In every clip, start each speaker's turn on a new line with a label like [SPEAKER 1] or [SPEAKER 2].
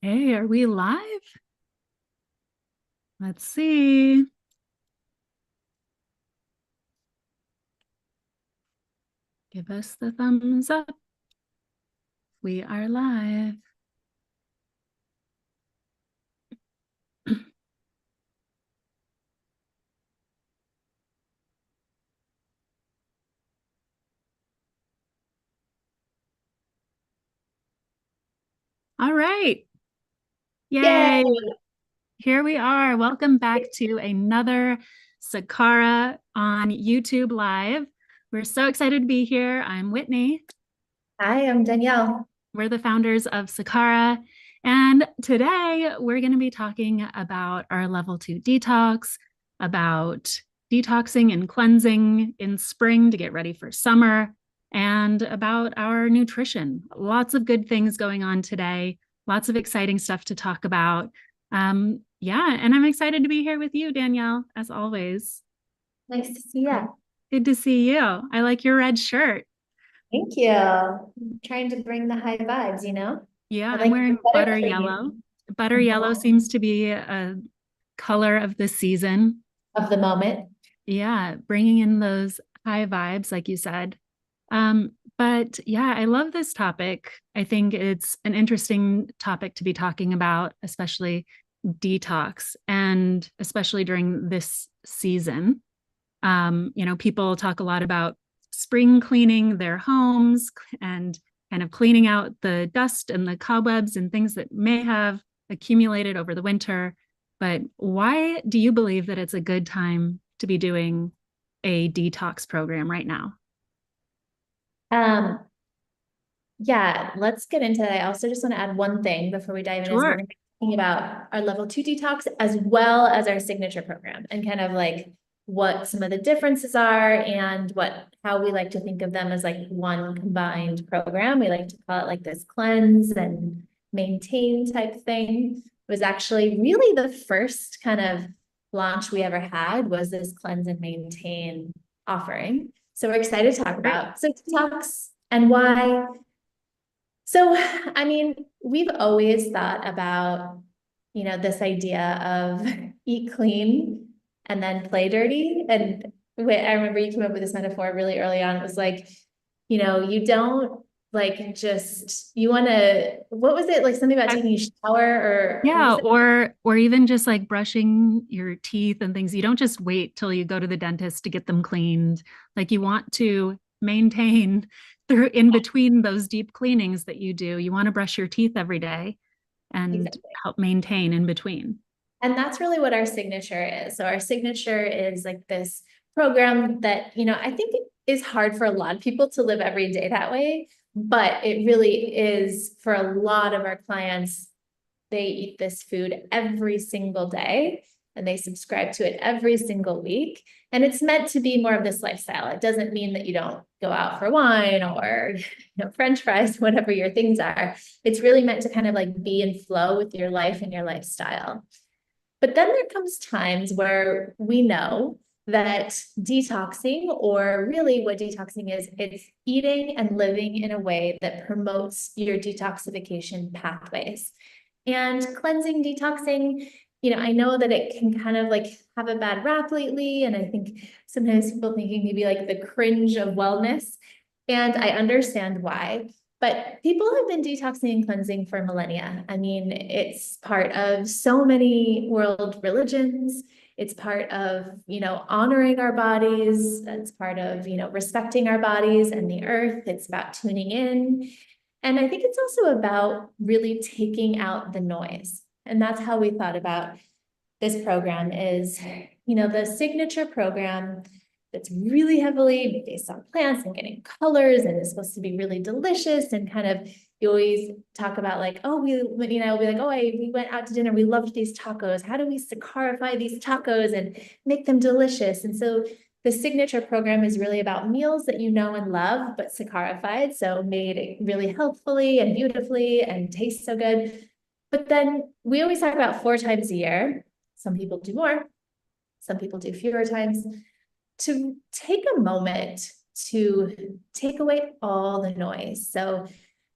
[SPEAKER 1] Hey, are we live? Let's see. Give us the thumbs up. We are live. All right.
[SPEAKER 2] Yay!
[SPEAKER 1] Yay. Here we are. Welcome back to another Sakara on YouTube Live. We're so excited to be here. I'm Whitney.
[SPEAKER 2] Hi, I'm Danielle.
[SPEAKER 1] We're the founders of Sakara. And today we're going to be talking about our level 2 detox, about detoxing and cleansing in spring to get ready for summer, and about our nutrition. Lots of good things going on today, lots of exciting stuff to talk about. Yeah, and I'm excited to be here with you, Danielle, as always.
[SPEAKER 2] Nice to see you.
[SPEAKER 1] Good to see you. I like your red shirt.
[SPEAKER 2] Thank you. I'm trying to bring the high vibes,
[SPEAKER 1] Yeah,
[SPEAKER 2] I
[SPEAKER 1] I'm
[SPEAKER 2] like
[SPEAKER 1] wearing
[SPEAKER 2] the better
[SPEAKER 1] butter yellow.
[SPEAKER 2] thing
[SPEAKER 1] Butter yellow seems to be a color of the season.
[SPEAKER 2] of the moment.
[SPEAKER 1] Yeah, bringing in those high vibes, like you said. But yeah, I love this topic. I think it's an interesting topic to be talking about, especially detox, and especially during this season. People talk a lot about spring cleaning their homes and kind of cleaning out the dust and the cobwebs and things that may have accumulated over the winter. But why do you believe that it's a good time to be doing a detox program right now?
[SPEAKER 2] Um, yeah, let's get into that. I also just want to add one thing before we dive in is we're
[SPEAKER 1] Sure.
[SPEAKER 2] going to be talking about our level 2 detox as well as our signature program and kind of like what some of the differences are and how we like to think of them as like one combined program. We like to call it like this cleanse and maintain type thing. It was actually really the first kind of launch we ever had was this cleanse and maintain offering. So we're excited to talk
[SPEAKER 1] Great.
[SPEAKER 2] about so detox and why. So, I mean, we've always thought about, this idea of eat clean and then play dirty. And I remember you came up with this metaphor really early on. It was like, you don't like just, you want to, what was it? Like something about
[SPEAKER 1] I,
[SPEAKER 2] taking a shower or what
[SPEAKER 1] yeah,
[SPEAKER 2] was it?
[SPEAKER 1] or even just like brushing your teeth and things. You don't just wait till you go to the dentist to get them cleaned. Like you want to maintain through in between those deep cleanings that you do. You want to brush your teeth every day and
[SPEAKER 2] Exactly.
[SPEAKER 1] help maintain in between.
[SPEAKER 2] And that's really what our signature is. So our signature is like this program that, I think is hard for a lot of people to live every day that way, but it really is for a lot of our clients. They eat this food every single day and they subscribe to it every single week. And it's meant to be more of this lifestyle. It doesn't mean that you don't go out for wine or French fries, whatever your things are. It's really meant to kind of like be in flow with your life and your lifestyle. But then there comes times where we know that detoxing, or really what detoxing is, it's eating and living in a way that promotes your detoxification pathways. And cleansing, detoxing, I know that it can kind of like have a bad rap lately. And I think sometimes people thinking maybe like the cringe of wellness. And I understand why. But people have been detoxing and cleansing for millennia. I mean, it's part of so many world religions. It's part of, honoring our bodies. It's part of, respecting our bodies and the earth. It's about tuning in. And I think it's also about really taking out the noise. And that's how we thought about this program is, the signature program that's really heavily based on plants and getting colors and is supposed to be really delicious and kind of you always talk about like, oh, we'll be like, oh, we went out to dinner, we loved these tacos. How do we saccharify these tacos and make them delicious? And so the signature program is really about meals that you know and love, but saccarified, so made really healthfully and beautifully and taste so good. But then we always talk about 4 times a year. Some people do more, some people do fewer times, to take a moment to take away all the noise. So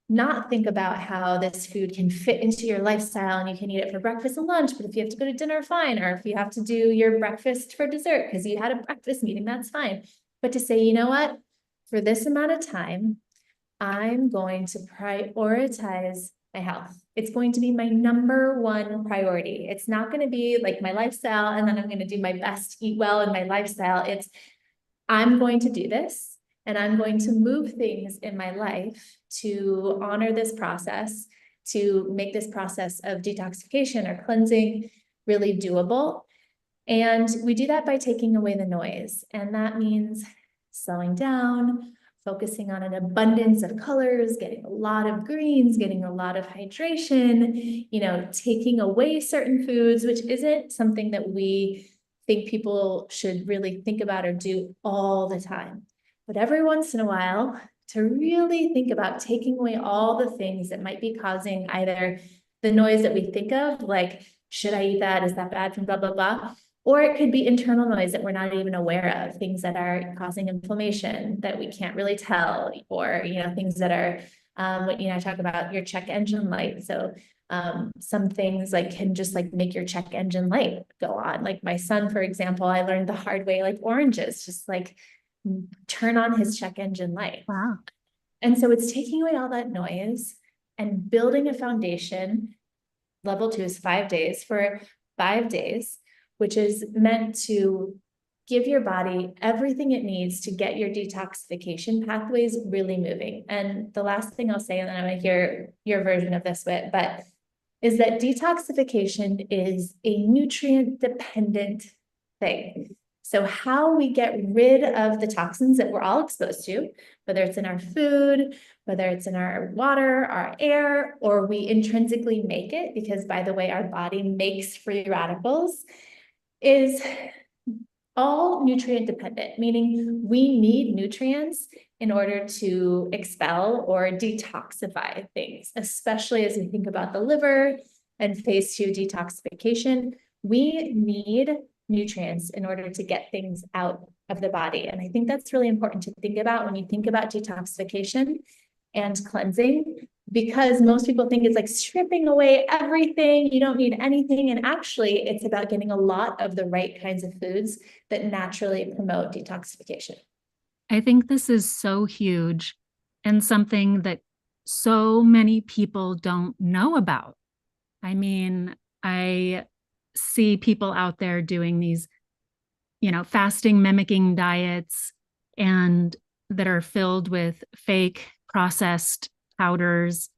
[SPEAKER 2] not think about how this food can fit into your lifestyle and you can eat it for breakfast and lunch, but if you have to go to dinner, fine. Or if you have to do your breakfast for dessert because you had a breakfast meeting, that's fine. But to say, you know what, for this amount of time, I'm going to prioritize my health. It's going to be my number one priority. It's not going to be like my lifestyle, and then I'm going to do my best to eat well in my lifestyle. It's I'm going to do this, and I'm going to move things in my life to honor this process, to make this process of detoxification or cleansing really doable. And we do that by taking away the noise. And that means slowing down, focusing on an abundance of colors, getting a lot of greens, getting a lot of hydration, taking away certain foods, which isn't something that we think people should really think about or do all the time. But every once in a while, to really think about taking away all the things that might be causing either the noise that we think of, like, should I eat that? Is that bad from blah, blah, blah? Or it could be internal noise that we're not even aware of, things that are causing inflammation that we can't really tell, or, things that are, I talk about your check engine light. So some things like can just like make your check engine light go on. Like my son, for example, I learned the hard way, like oranges, just like turn on his check engine light.
[SPEAKER 1] Wow.
[SPEAKER 2] And so it's taking away all that noise and building a foundation. Level 2 is 5 days, for 5 days, which is meant to give your body everything it needs to get your detoxification pathways really moving. And the last thing I'll say, and then I'm going to hear your version of this, but is that detoxification is a nutrient dependent thing. So how we get rid of the toxins that we're all exposed to, whether it's in our food, whether it's in our water, our air, or we intrinsically make it, because by the way, our body makes free radicals, is all nutrient dependent, meaning we need nutrients in order to expel or detoxify things, especially as we think about the liver and phase 2 detoxification. We need nutrients in order to get things out of the body. And I think that's really important to think about when you think about detoxification and cleansing, because most people think it's like stripping away everything. You don't need anything. And actually, it's about getting a lot of the right kinds of foods that naturally promote detoxification.
[SPEAKER 1] I think this is so huge and something that so many people don't know about. I mean, I see people out there doing these, fasting mimicking diets and that are filled with fake processed powders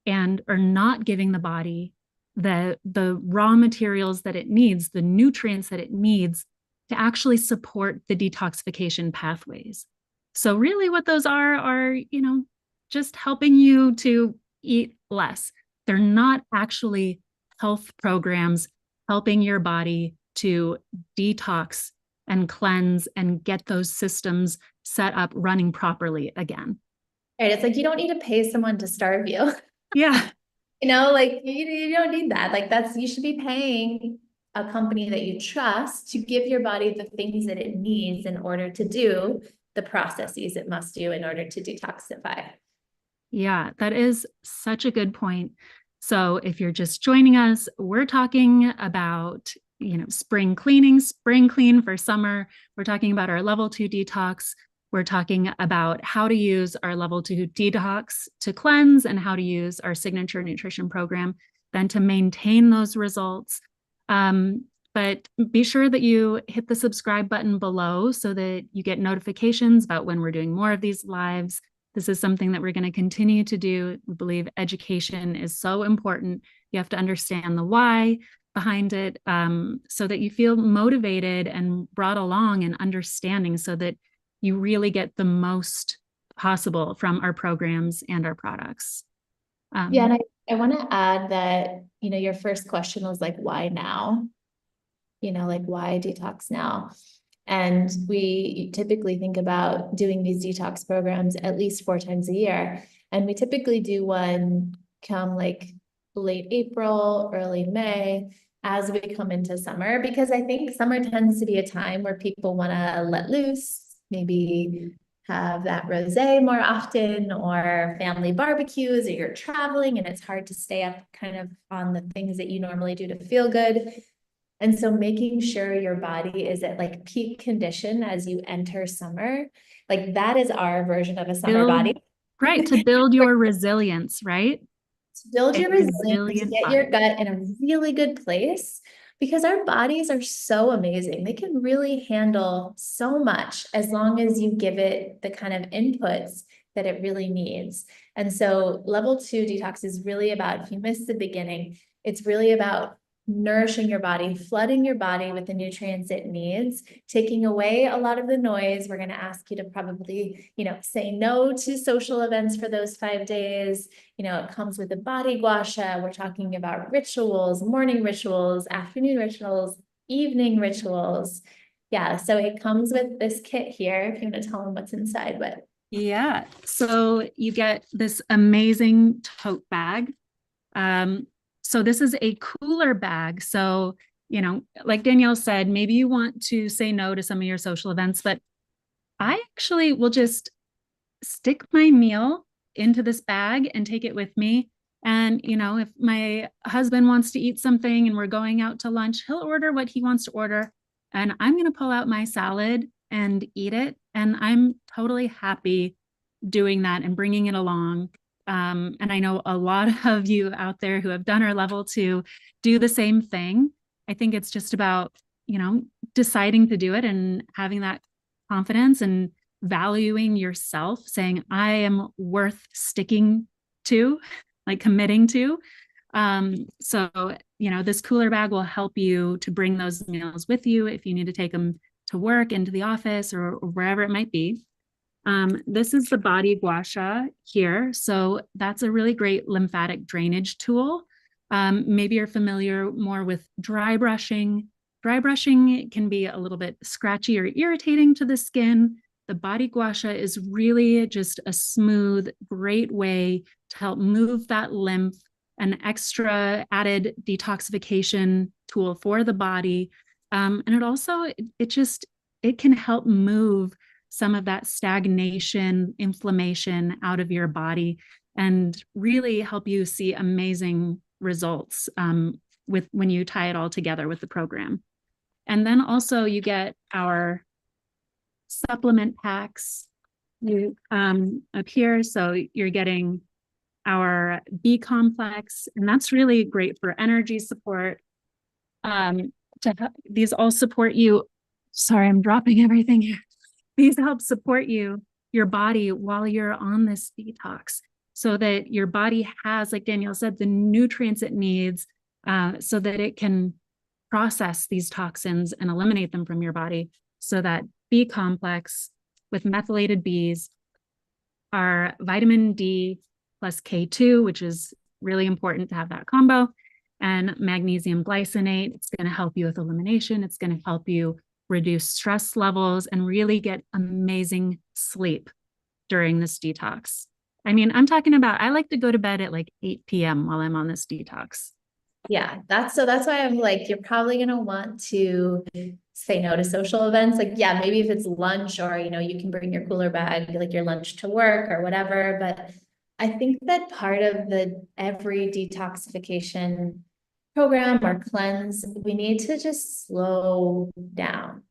[SPEAKER 1] and are not giving the body the raw materials that it needs, the nutrients that it needs to actually support the detoxification pathways. So really what those are, just helping you to eat less. They're not actually health programs helping your body to detox and cleanse and get those systems set up running properly again.
[SPEAKER 2] Right. It's like, you don't need to pay someone to starve you.
[SPEAKER 1] Yeah.
[SPEAKER 2] Like you don't need that. Like you should be paying a company that you trust to give your body the things that it needs in order to do the processes it must do in order to detoxify.
[SPEAKER 1] Yeah, that is such a good point. So if you're just joining us, we're talking about, spring cleaning, spring clean for summer. We're talking about our level 2 detox. We're talking about how to use our level 2 detox to cleanse and how to use our signature nutrition program then to maintain those results. But be sure that you hit the subscribe button below so that you get notifications about when we're doing more of these lives. This is something that we're going to continue to do. We believe education is so important. You have to understand the why behind it, so that you feel motivated and brought along and understanding so that you really get the most possible from our programs and our products.
[SPEAKER 2] Yeah, and I want to add that, your first question was like, why now? Like why detox now? And we typically think about doing these detox programs at least 4 times a year. And we typically do one come like late April, early May, as we come into summer, because I think summer tends to be a time where people want to let loose, maybe have that rosé more often, or family barbecues, or you're traveling and it's hard to stay up kind of on the things that you normally do to feel good. And so making sure your body is at like peak condition as you enter summer, like that is our version of a summer
[SPEAKER 1] Build,
[SPEAKER 2] body.
[SPEAKER 1] right, to build your resilience, right?
[SPEAKER 2] To build
[SPEAKER 1] A
[SPEAKER 2] your resilience, to
[SPEAKER 1] resilient
[SPEAKER 2] get your
[SPEAKER 1] body.
[SPEAKER 2] gut in a really good place, because our bodies are so amazing. They can really handle so much as long as you give it the kind of inputs that it really needs. And so level 2 detox is really about, if you missed the beginning, it's really about nourishing your body, flooding your body with the nutrients it needs, taking away a lot of the noise. We're going to ask you to probably, say no to social events for those 5 days. It comes with a body gua sha. We're talking about rituals, morning rituals, afternoon rituals, evening rituals. Yeah, so it comes with this kit here, if you want to tell them what's inside. But
[SPEAKER 1] Yeah. So you get this amazing tote bag. Um, so this is a cooler bag. So, like Danielle said, maybe you want to say no to some of your social events, but I actually will just stick my meal into this bag and take it with me. And, if my husband wants to eat something and we're going out to lunch, he'll order what he wants to order. And I'm going to pull out my salad and eat it. And I'm totally happy doing that and bringing it along. And I know a lot of you out there who have done our level 2 do the same thing. I think it's just about, deciding to do it and having that confidence and valuing yourself, saying, I am worth sticking to, like committing to. So, this cooler bag will help you to bring those meals with you if you need to take them to work, into the office, or wherever it might be. This is the body gua sha here. So that's a really great lymphatic drainage tool. Maybe you're familiar more with dry brushing. Dry brushing can be a little bit scratchy or irritating to the skin. The body gua sha is really just a smooth, great way to help move that lymph, an extra added detoxification tool for the body. And it also, it can help move some of that stagnation, inflammation out of your body and really help you see amazing results with when you tie it all together with the program. And then also you get our supplement packs up here. So you're getting our B complex, and that's really great for energy support. These all support you. Sorry, I'm dropping everything here. These help support your body while you're on this detox, so that your body has, like Danielle said, the nutrients it needs, so that it can process these toxins and eliminate them from your body. So that B complex with methylated Bs are vitamin D plus K2, which is really important to have that combo, and magnesium glycinate. It's going to help you with elimination. It's going to help you reduce stress levels and really get amazing sleep during this detox. I mean, I'm talking about, I like to go to bed at like 8 p.m. while I'm on this detox.
[SPEAKER 2] yeah, that's why I'm like, you're probably going to want to say no to social events. Like, yeah, maybe if it's lunch, or, you can bring your cooler bag, like your lunch to work or whatever. But I think that part of every detoxification program or cleanse, we need to just slow down.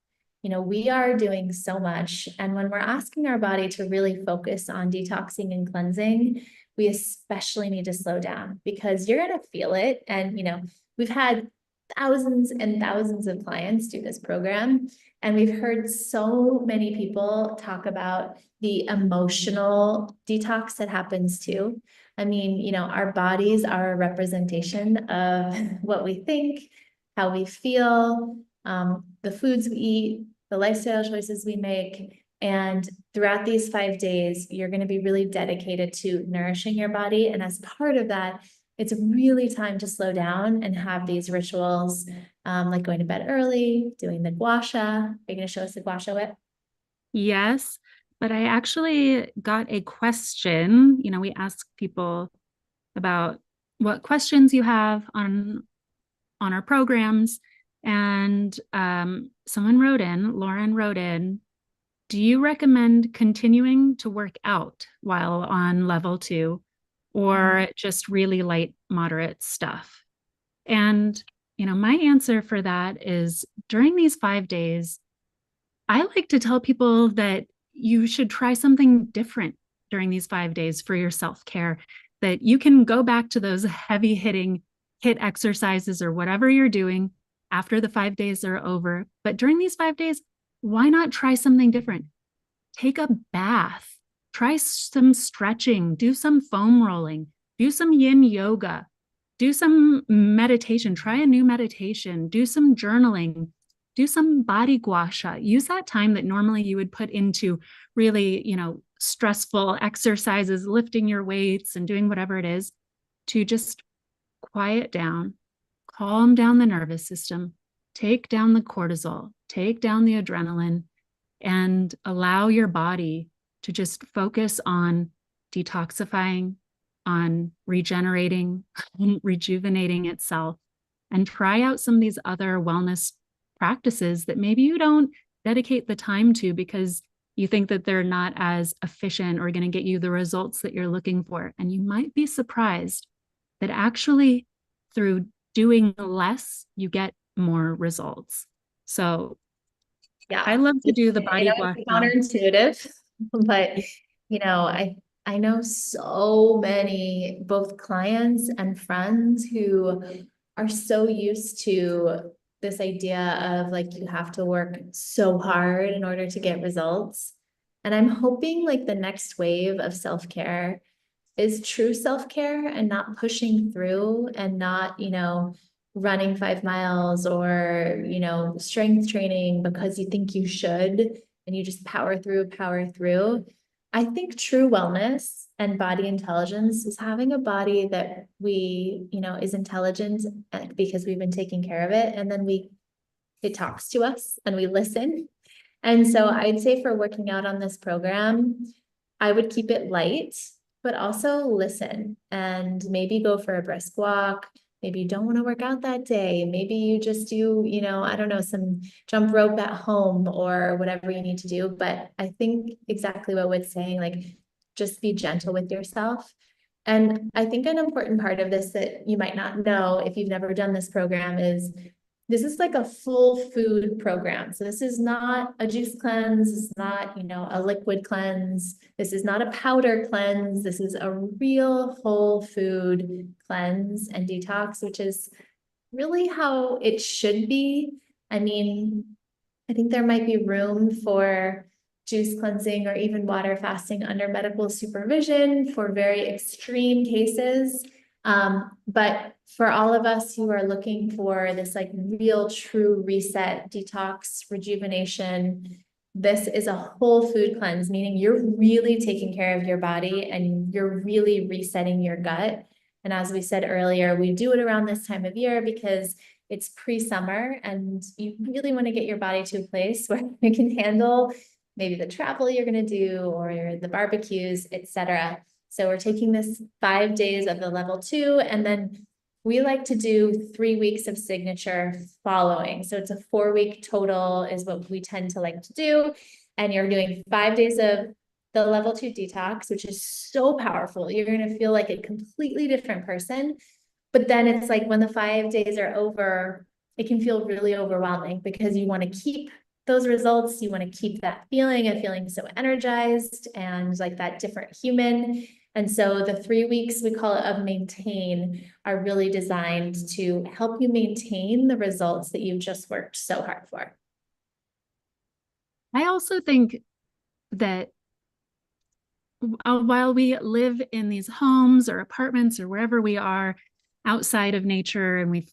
[SPEAKER 2] We are doing so much. And when we're asking our body to really focus on detoxing and cleansing, we especially need to slow down, because you're going to feel it. And, we've had thousands and thousands of clients do this program. And we've heard so many people talk about the emotional detox that happens too. I mean, our bodies are a representation of what we think, how we feel, the foods we eat, the lifestyle choices we make. And throughout these 5 days, you're going to be really dedicated to nourishing your body. And as part of that, it's really time to slow down and have these rituals, like going to bed early, doing the gua sha. Are you going to show us the gua sha whip?
[SPEAKER 1] Yes, but I actually got a question. We ask people about what questions you have on our programs. And Lauren wrote in, do you recommend continuing to work out while on level 2 or just really light, moderate stuff? And, my answer for that is during these 5 days, I like to tell people that you should try something different during these 5 days for your self care, that you can go back to those heavy hitting hit exercises or whatever you're doing after the 5 days are over. But during these 5 days, why not try something different? Take a bath, try some stretching, do some foam rolling, do some yin yoga, do some meditation, try a new meditation, do some journaling, do some body gua sha. Use that time that normally you would put into really, stressful exercises, lifting your weights and doing whatever it is, to just quiet down, calm down the nervous system, take down the cortisol, take down the adrenaline, and allow your body to just focus on detoxifying, on regenerating, rejuvenating itself, and try out some of these other wellness practices that maybe you don't dedicate the time to because you think that they're not as efficient or going to get you the results that you're looking for. And you might be surprised that actually through doing less, you get more results. So I
[SPEAKER 2] Yeah,
[SPEAKER 1] love to do the
[SPEAKER 2] I know
[SPEAKER 1] body gua
[SPEAKER 2] it's
[SPEAKER 1] sha.
[SPEAKER 2] counterintuitive, but I know so many both clients and friends who are so used to this idea of like you have to work so hard in order to get results. And I'm hoping like the next wave of self-care is true self-care and not pushing through and not, running 5 miles or, strength training because you think you should and you just power through, power through. I think true wellness and body intelligence is having a body that we, is intelligent because we've been taking care of it. And then it talks to us and we listen. And so I'd say for working out on this program, I would keep it light, but also listen and maybe go for a brisk walk. Maybe you don't want to work out that day. Maybe you just do, I don't know, some jump rope at home or whatever you need to do. But I think exactly what Whit's saying, like just be gentle with yourself. And I think an important part of this that you might not know if you've never done this program is this is like a full food program. So this is not a juice cleanse. This is not, a liquid cleanse. This is not a powder cleanse. This is a real whole food cleanse and detox, which is really how it should be. I mean, I think there might be room for juice cleansing or even water fasting under medical supervision for very extreme cases. But for all of us who are looking for this like real true reset, detox, rejuvenation, this is a whole food cleanse, meaning you're really taking care of your body and you're really resetting your gut. And as we said earlier, we do it around this time of year because it's pre-summer and you really want to get your body to a place where you can handle maybe the travel you're going to do or the barbecues, etc. So we're taking this 5 days of the level 2, and then we like to do 3 weeks of signature following. So it's a 4-week total is what we tend to like to do. And you're doing 5 days of the level 2 detox, which is so powerful. You're going to feel like a completely different person. But then it's like when the 5 days are over, it can feel really overwhelming because you want to keep those results. You want to keep that feeling of feeling so energized and like that different human. And so the 3 weeks we call it of maintain are really designed to help you maintain the results that you've just worked so hard for.
[SPEAKER 1] I also think that while we live in these homes or apartments or wherever we are outside of nature and we,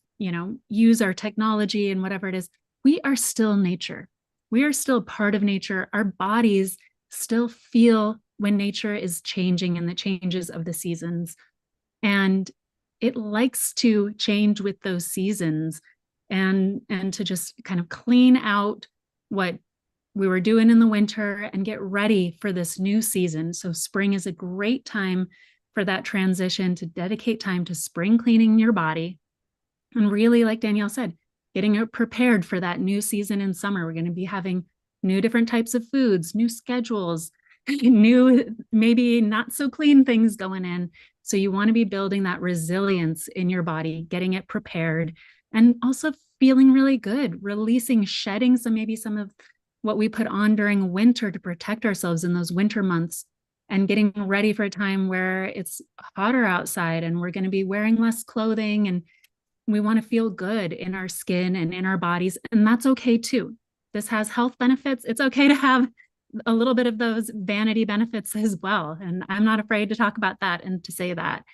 [SPEAKER 1] use our technology and whatever it is, we are still nature. We are still part of nature. Our bodies still feel when nature is changing and the changes of the seasons. And it likes to change with those seasons and to just kind of clean out what we were doing in the winter and get ready for this new season. So spring is a great time for that transition, to dedicate time to spring cleaning your body. And really, like Danielle said, getting prepared for that new season in summer. We're going to be having new different types of foods, new schedules, new, maybe not so clean things going in. So you want to be building that resilience in your body, getting it prepared, and also feeling really good, releasing, shedding maybe some of what we put on during winter to protect ourselves in those winter months, and getting ready for a time where it's hotter outside and we're going to be wearing less clothing, and we want to feel good in our skin and in our bodies. And that's okay too. This has health benefits. It's okay to have a little bit of those vanity benefits as well. And I'm not afraid to talk about that and to say that,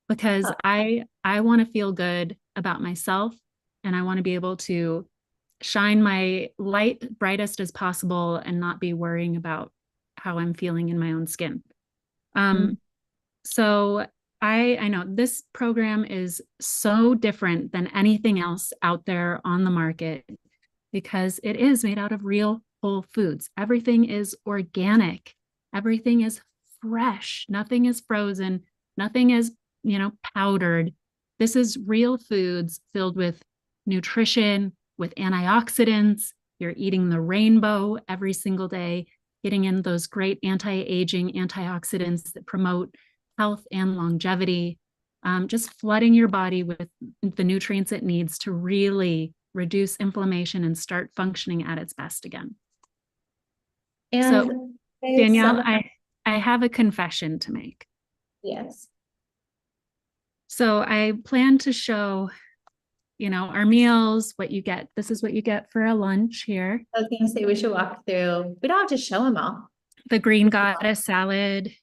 [SPEAKER 1] because I want to feel good about myself, and I want to be able to shine my light brightest as possible and not be worrying about how I'm feeling in my own skin.
[SPEAKER 2] Mhm.
[SPEAKER 1] So I know this program is so different than anything else out there on the market, because it is made out of real whole foods. Everything is organic. Everything is fresh. Nothing is frozen. Nothing is, powdered. This is real foods filled with nutrition, with antioxidants. You're eating the rainbow every single day, getting in those great anti-aging antioxidants that promote health and longevity, just flooding your body with the nutrients it needs to really reduce inflammation and start functioning at its best again. So,
[SPEAKER 2] And
[SPEAKER 1] Danielle,
[SPEAKER 2] some,
[SPEAKER 1] I have a confession to make.
[SPEAKER 2] yes.
[SPEAKER 1] So I plan to show, our meals, what you get. This is what you get for a lunch here.
[SPEAKER 2] I was gonna say we should walk through. We don't have to show them all.
[SPEAKER 1] The green goddess salad,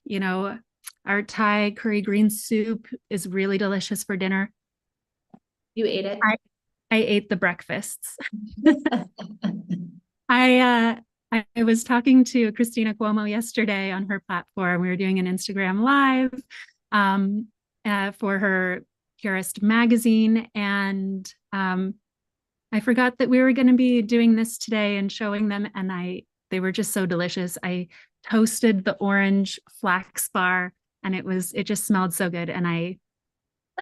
[SPEAKER 1] our Thai curry green soup is really delicious for dinner.
[SPEAKER 2] You ate it.
[SPEAKER 1] I ate the breakfasts. I I was talking to Christina Cuomo yesterday on her platform. We were doing an Instagram live for her Purist magazine, and I forgot that we were going to be doing this today and showing them, and they were just so delicious. I toasted the orange flax bar, and it just smelled so good, and I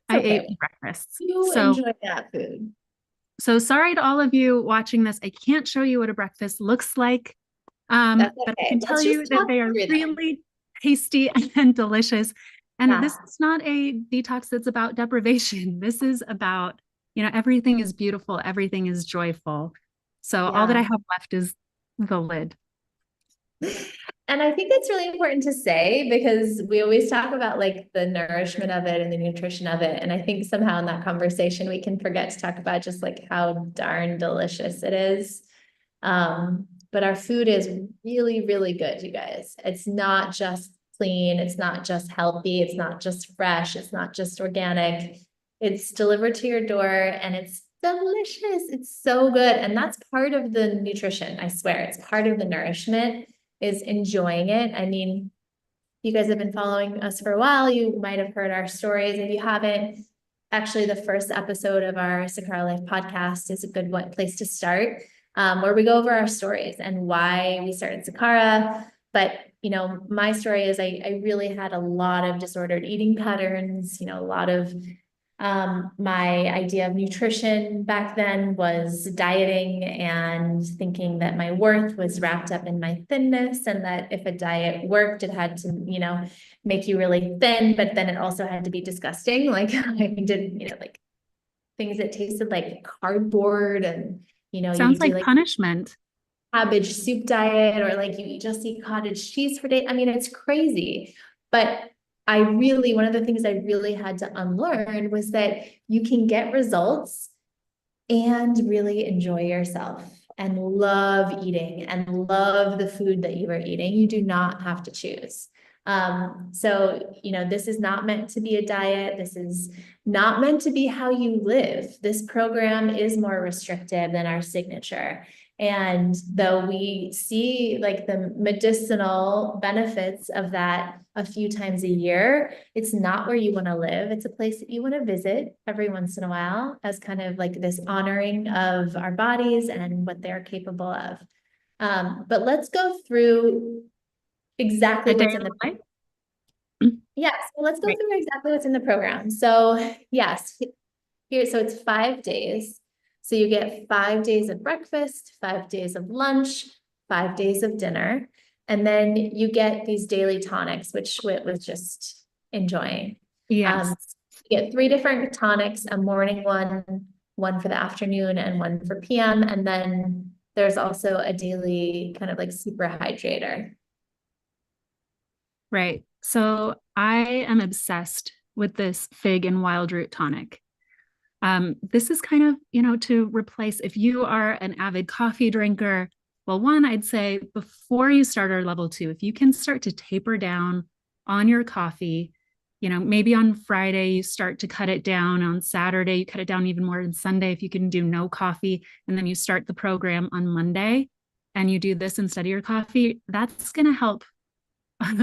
[SPEAKER 2] That's
[SPEAKER 1] ate
[SPEAKER 2] okay.
[SPEAKER 1] breakfast.
[SPEAKER 2] You
[SPEAKER 1] So
[SPEAKER 2] enjoy that food.
[SPEAKER 1] so sorry to all of you watching this. I can't show you what a breakfast looks like,
[SPEAKER 2] That's
[SPEAKER 1] but I
[SPEAKER 2] okay.
[SPEAKER 1] can tell
[SPEAKER 2] Let's
[SPEAKER 1] you
[SPEAKER 2] just
[SPEAKER 1] that
[SPEAKER 2] talk
[SPEAKER 1] they are
[SPEAKER 2] through them.
[SPEAKER 1] really tasty and delicious. And this
[SPEAKER 2] Yeah.
[SPEAKER 1] is not a detox that's about deprivation. This is about, everything is beautiful, everything is joyful. So all that
[SPEAKER 2] Yeah.
[SPEAKER 1] I have left is the lid.
[SPEAKER 2] And I think it's really important to say, because we always talk about like the nourishment of it and the nutrition of it. And I think somehow in that conversation, we can forget to talk about just like how darn delicious it is. But our food is really, really good, you guys. It's not just clean, it's not just healthy, it's not just fresh, it's not just organic. It's delivered to your door and it's delicious. It's so good. And that's part of the nutrition, I swear. It's part of the nourishment, is enjoying it. I mean, you guys have been following us for a while. You might have heard our stories. If you haven't, actually, the first episode of our Sakara Life podcast is a good place to start, where we go over our stories and why we started Sakara. But my story is I really had a lot of disordered eating patterns, a lot of my idea of nutrition back then was dieting and thinking that my worth was wrapped up in my thinness, and that if a diet worked, it had to, make you really thin, but then it also had to be disgusting. Like I did, like things that tasted like cardboard, and, you
[SPEAKER 1] Sounds
[SPEAKER 2] do
[SPEAKER 1] like
[SPEAKER 2] like
[SPEAKER 1] punishment.
[SPEAKER 2] cabbage soup diet, or like you just eat cottage cheese for days. I mean, it's crazy. But one of the things I really had to unlearn was that you can get results and really enjoy yourself and love eating and love the food that you are eating. You do not have to choose. So, this is not meant to be a diet. This is not meant to be how you live. This program is more restrictive than our signature. And though we see like the medicinal benefits of that a few times a year, it's not where you want to live. It's a place that you want to visit every once in a while, as kind of like this honoring of our bodies and what they're capable of. But let's go through exactly
[SPEAKER 1] A day
[SPEAKER 2] what's
[SPEAKER 1] in
[SPEAKER 2] in the
[SPEAKER 1] the life.
[SPEAKER 2] Yes, well, let's go
[SPEAKER 1] Great.
[SPEAKER 2] through exactly what's in the program. So yes, here, so it's 5 days. So you get 5 days of breakfast, 5 days of lunch, 5 days of dinner. And then you get these daily tonics, which Whit was just enjoying.
[SPEAKER 1] Yes.
[SPEAKER 2] You get 3 different tonics, a morning one for the afternoon, and one for PM. And then there's also a daily kind of like super hydrator.
[SPEAKER 1] Right. So I am obsessed with this fig and wild root tonic. This is kind of, to replace if you are an avid coffee drinker. Well, one, I'd say before you start our level 2, if you can start to taper down on your coffee, maybe on Friday you start to cut it down. On Saturday, you cut it down even more. On Sunday, if you can do no coffee, and then you start the program on Monday and you do this instead of your coffee, that's going to help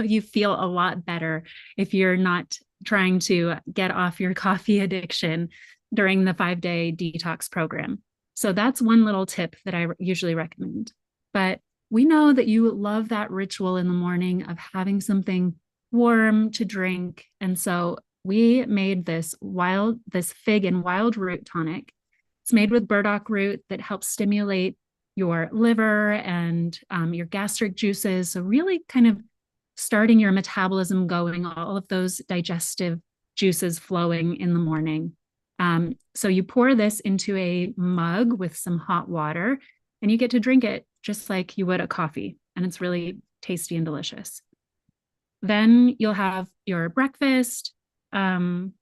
[SPEAKER 1] you feel a lot better if you're not trying to get off your coffee addiction during the 5-day detox program. So that's one little tip that I usually recommend. But we know that you love that ritual in the morning of having something warm to drink. And so we made this fig and wild root tonic. It's made with burdock root that helps stimulate your liver and your gastric juices. So really kind of starting your metabolism going, all of those digestive juices flowing in the morning. So you pour this into a mug with some hot water, and you get to drink it just like you would a coffee. And it's really tasty and delicious. Then you'll have your breakfast. You'll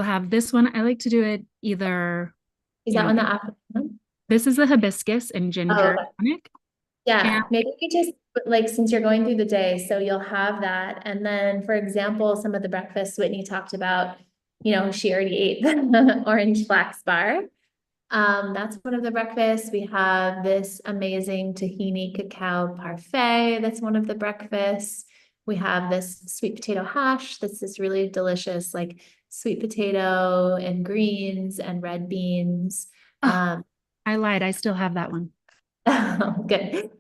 [SPEAKER 1] have this one. I like to do it either.
[SPEAKER 2] Is that one the afternoon?
[SPEAKER 1] This is the hibiscus and ginger tonic.
[SPEAKER 2] Yeah, maybe you just like, since you're going through the day, so you'll have that. And then, for example, some of the breakfasts Whitney talked about, she already ate the orange flax bar. That's one of the breakfasts. We have this amazing tahini cacao parfait. That's one of the breakfasts. We have this sweet potato hash. That's this really delicious, like sweet potato and greens and red beans.
[SPEAKER 1] I lied. I still have that one.
[SPEAKER 2] Good.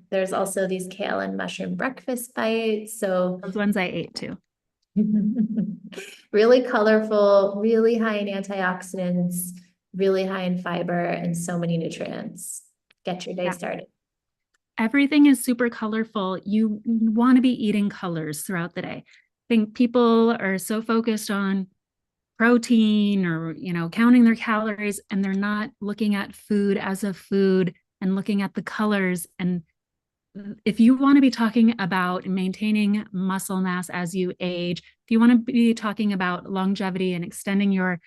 [SPEAKER 2] There's also these kale and mushroom breakfast bites. So
[SPEAKER 1] those ones I ate too.
[SPEAKER 2] Really colorful, really high in antioxidants, really high in fiber, and so many nutrients. Get your day started.
[SPEAKER 1] Everything is super colorful. You want to be eating colors throughout the day. I think people are so focused on protein or, counting their calories, and they're not looking at food as a food and looking at the colors. And if you want to be talking about maintaining muscle mass as you age, if you want to be talking about longevity and extending your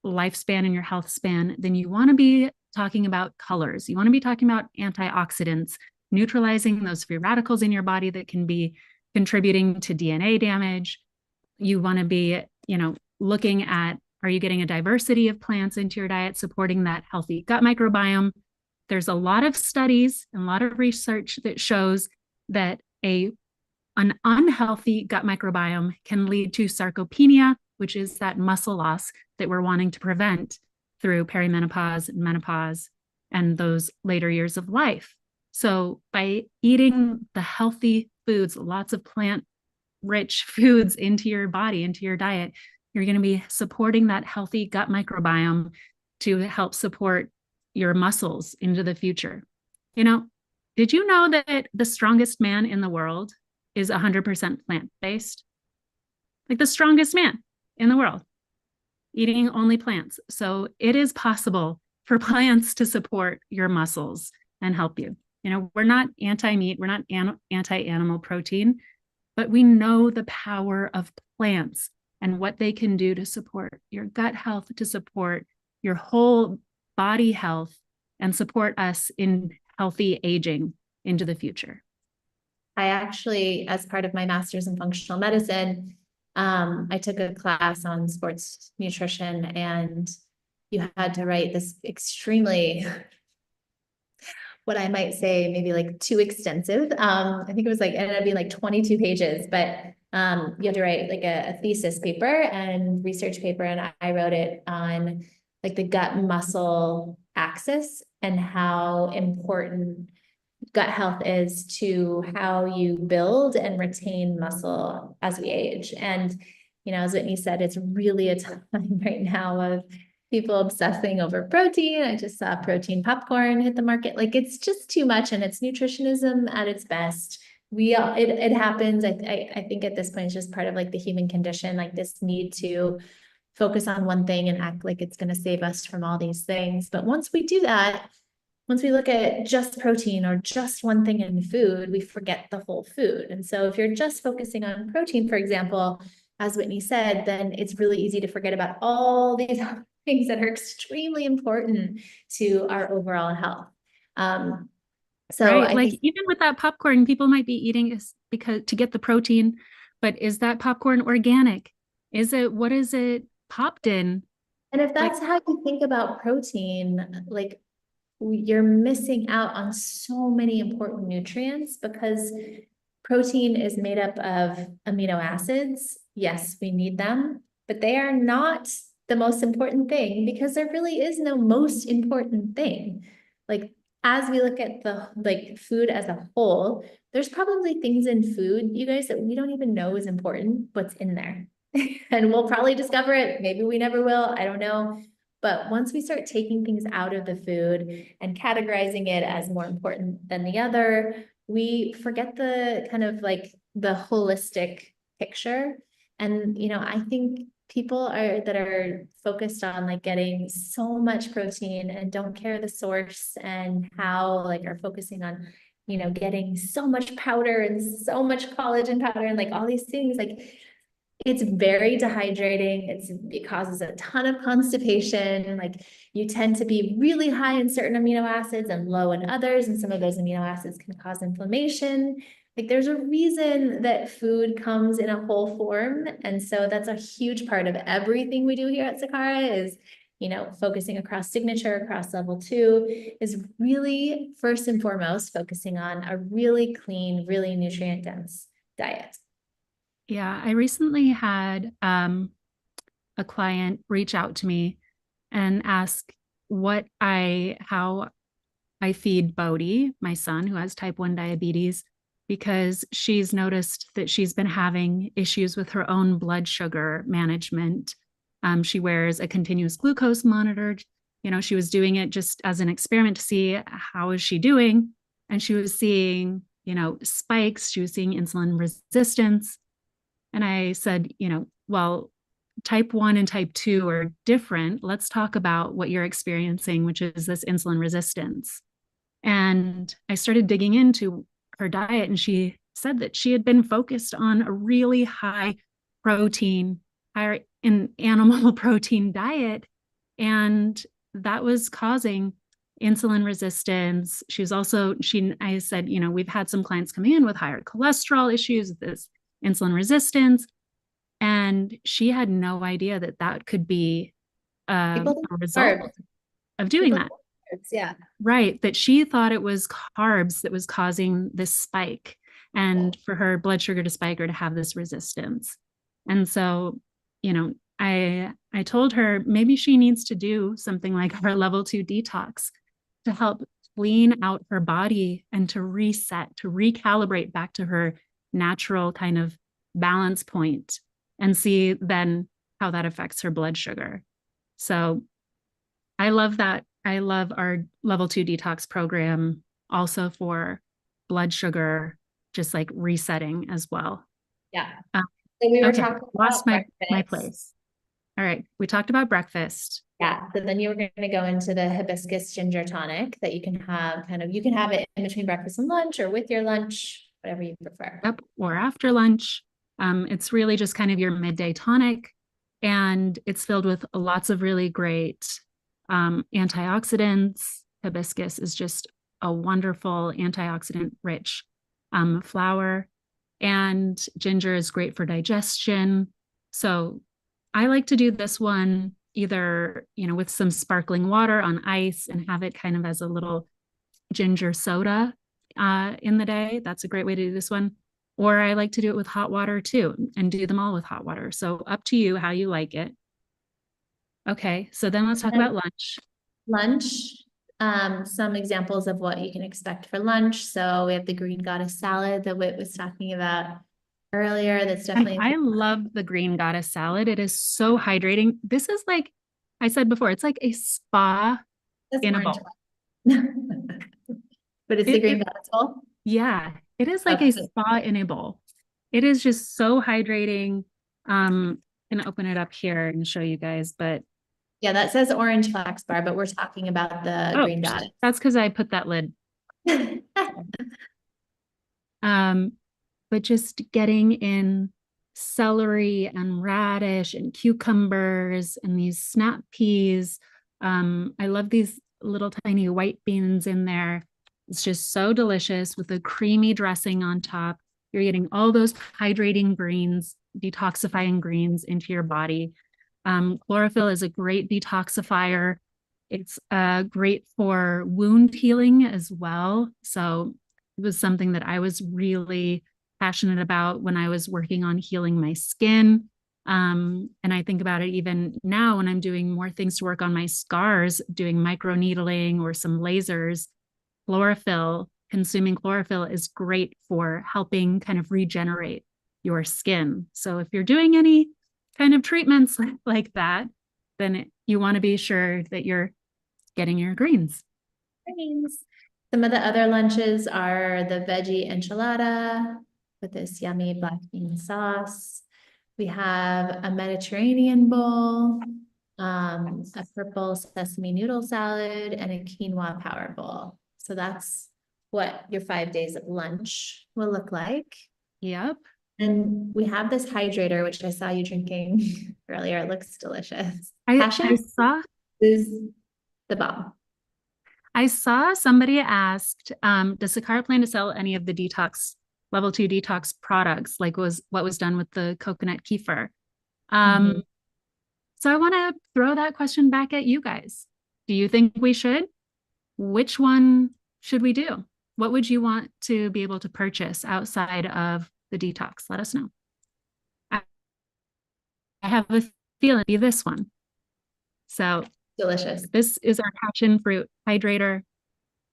[SPEAKER 1] lifespan and your health span, then you want to be talking about colors. You want to be talking about antioxidants, neutralizing those free radicals in your body that can be contributing to DNA damage. You want to be, looking at, are you getting a diversity of plants into your diet, supporting that healthy gut microbiome? There's a lot of studies and a lot of research that shows that an unhealthy gut microbiome can lead to sarcopenia, which is that muscle loss that we're wanting to prevent through perimenopause and menopause and those later years of life. So by eating the healthy foods, lots of plant-rich foods into your body, into your diet, you're going to be supporting that healthy gut microbiome to help support your muscles into the future. Did you know that the strongest man in the world is 100% plant-based? Like the strongest man in the world, eating only plants. So it is possible for plants to support your muscles and help you. We're not anti-meat, we're not anti-animal protein, but we know the power of plants and what they can do to support your gut health, to support your whole body health, and support us in healthy aging into the future.
[SPEAKER 2] I actually, as part of my master's in functional medicine, I took a class on sports nutrition, and you had to write this extremely, what I might say, maybe like too extensive. I think it was like, it ended up being like 22 pages, but you had to write like a thesis paper and research paper. And I wrote it on like the gut muscle axis and how important gut health is to how you build and retain muscle as we age. And, as Whitney said, it's really a time right now of people obsessing over protein. I just saw protein popcorn hit the market. Like it's just too much, and it's nutritionism at its best. It happens. I think at this point it's just part of like the human condition, like this need to focus on one thing and act like it's going to save us from all these things. But once we do that, once we look at just protein or just one thing in food, we forget the whole food. And so if you're just focusing on protein, for example, as Whitney said, then it's really easy to forget about all these things that are extremely important to our overall health. So
[SPEAKER 1] Right.
[SPEAKER 2] I
[SPEAKER 1] Like
[SPEAKER 2] think,
[SPEAKER 1] even with that popcorn, people might be eating is because to get the protein, but is that popcorn organic? What is it popped in?
[SPEAKER 2] and if
[SPEAKER 1] Like,
[SPEAKER 2] that's how you think about protein, like you're missing out on so many important nutrients because protein is made up of amino acids. Yes, we need them, but they are not the most important thing because there really is no most important thing. Like as we look at the like food as a whole, there's probably things in food, you guys, that we don't even know is important, what's in there. And we'll probably discover it. Maybe we never will. I don't know. But once we start taking things out of the food and categorizing it as more important than the other, we forget the kind of like the holistic picture. And, I think people that are focused on like getting so much protein and don't care the source and how like are focusing on, getting so much powder and so much collagen powder and like all these things, like it's very dehydrating. It causes a ton of constipation. Like you tend to be really high in certain amino acids and low in others, and some of those amino acids can cause inflammation. Like there's a reason that food comes in a whole form. And so that's a huge part of everything we do here at Sakara is, focusing across signature, across level 2, is really first and foremost focusing on a really clean, really nutrient dense diet.
[SPEAKER 1] yeah, I recently had a client reach out to me and ask how I feed Bodhi, my son, who has type 1 diabetes, because she's noticed that she's been having issues with her own blood sugar management. She wears a continuous glucose monitor. She was doing it just as an experiment to see how is she doing. And she was seeing, spikes. She was seeing insulin resistance. And I said, well, type 1 and type 2 are different. Let's talk about what you're experiencing, which is this insulin resistance. And I started digging into her diet, and she said that she had been focused on a really high protein, higher in animal protein diet. And that was causing insulin resistance. I said, we've had some clients come in with higher cholesterol issues, this insulin resistance. And she had no idea that that could be
[SPEAKER 2] People
[SPEAKER 1] a result
[SPEAKER 2] carbs.
[SPEAKER 1] of doing
[SPEAKER 2] People
[SPEAKER 1] that.
[SPEAKER 2] carbs, yeah.
[SPEAKER 1] Right, that she thought it was carbs that was causing this spike and for her blood sugar to spike or to have this resistance. And so, I told her maybe she needs to do something like her level 2 detox to help clean out her body and to reset, to recalibrate back to her natural kind of balance point and see then how that affects her blood sugar. So I love that. I love our level 2 detox program also for blood sugar, just like resetting as well.
[SPEAKER 2] Yeah.
[SPEAKER 1] Um,
[SPEAKER 2] So we were
[SPEAKER 1] okay,
[SPEAKER 2] talking
[SPEAKER 1] lost
[SPEAKER 2] about
[SPEAKER 1] my
[SPEAKER 2] breakfast.
[SPEAKER 1] place. All right, we talked about breakfast.
[SPEAKER 2] Yeah. So then you were going to go into the hibiscus ginger tonic that you can have you can have it in between breakfast and lunch or with your lunch, whatever you prefer.
[SPEAKER 1] Yep, or after lunch. It's really just kind of your midday tonic, and it's filled with lots of really great antioxidants. Hibiscus is just a wonderful antioxidant rich flower, and ginger is great for digestion. So I like to do this one either, with some sparkling water on ice and have it kind of as a little ginger soda in the day. That's a great way to do this one. Or I like to do it with hot water too and do them all with hot water. So up to you how you like it. Okay, so then let's talk about lunch.
[SPEAKER 2] Lunch, some examples of what you can expect for lunch. So we have the green goddess salad that Whit was talking about earlier. That's definitely
[SPEAKER 1] I love the green goddess salad. It is so hydrating. This is like I said before, it's like a spa
[SPEAKER 2] That's
[SPEAKER 1] in a
[SPEAKER 2] orange.
[SPEAKER 1] bowl.
[SPEAKER 2] But it's the
[SPEAKER 1] It,
[SPEAKER 2] green
[SPEAKER 1] it
[SPEAKER 2] goddess bowl.
[SPEAKER 1] yeah, it is like a
[SPEAKER 2] Okay.
[SPEAKER 1] spa in a bowl. It is just so hydrating. Gonna open it up here and show you guys, but
[SPEAKER 2] Yeah, that says orange flax bar, but we're talking about the
[SPEAKER 1] oh,
[SPEAKER 2] green goddess.
[SPEAKER 1] that's because I put that lid. Um, but just getting in celery and radish and cucumbers and these snap peas. I love these little tiny white beans in there. It's just so delicious with a creamy dressing on top. You're getting all those hydrating greens, detoxifying greens into your body. Chlorophyll is a great detoxifier. It's great for wound healing as well. So it was something that I was really passionate about when I was working on healing my skin. And I think about it even now when I'm doing more things to work on my scars, doing microneedling or some lasers. Consuming chlorophyll is great for helping kind of regenerate your skin. So if you're doing any kind of treatments like that, then you want to be sure that you're getting your greens.
[SPEAKER 2] Greens. Some of the other lunches are the veggie enchilada with this yummy black bean sauce. We have a Mediterranean bowl, a purple sesame noodle salad, and a quinoa power bowl. So that's what your 5 days of lunch will look like.
[SPEAKER 1] Yep.
[SPEAKER 2] And we have this hydrator, which I saw you drinking earlier. It looks delicious.
[SPEAKER 1] I
[SPEAKER 2] Passion
[SPEAKER 1] saw
[SPEAKER 2] is the bomb.
[SPEAKER 1] I saw somebody asked, does Sakara plan to sell any of the detox level 2 detox products, like was what was done with the coconut kefir?
[SPEAKER 2] Mhm.
[SPEAKER 1] So I want to throw that question back at you guys. Do you think we should? Which one should we do? What would you want to be able to purchase outside of the detox? Let us know. I have a feeling it'd be this one. So
[SPEAKER 2] Delicious.
[SPEAKER 1] this is our passion fruit hydrator.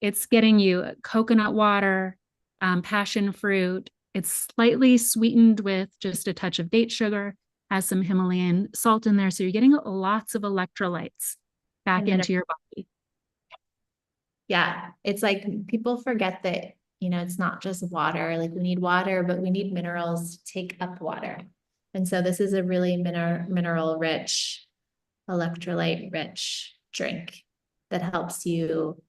[SPEAKER 1] It's getting you coconut water, passion fruit. It's slightly sweetened with just a touch of date sugar, has some Himalayan salt in there. So you're getting lots of electrolytes back into your body.
[SPEAKER 2] Yeah, it's like people forget that, it's not just water. Like we need water, but we need minerals to take up water. And so this is a really mineral rich, electrolyte rich drink that helps you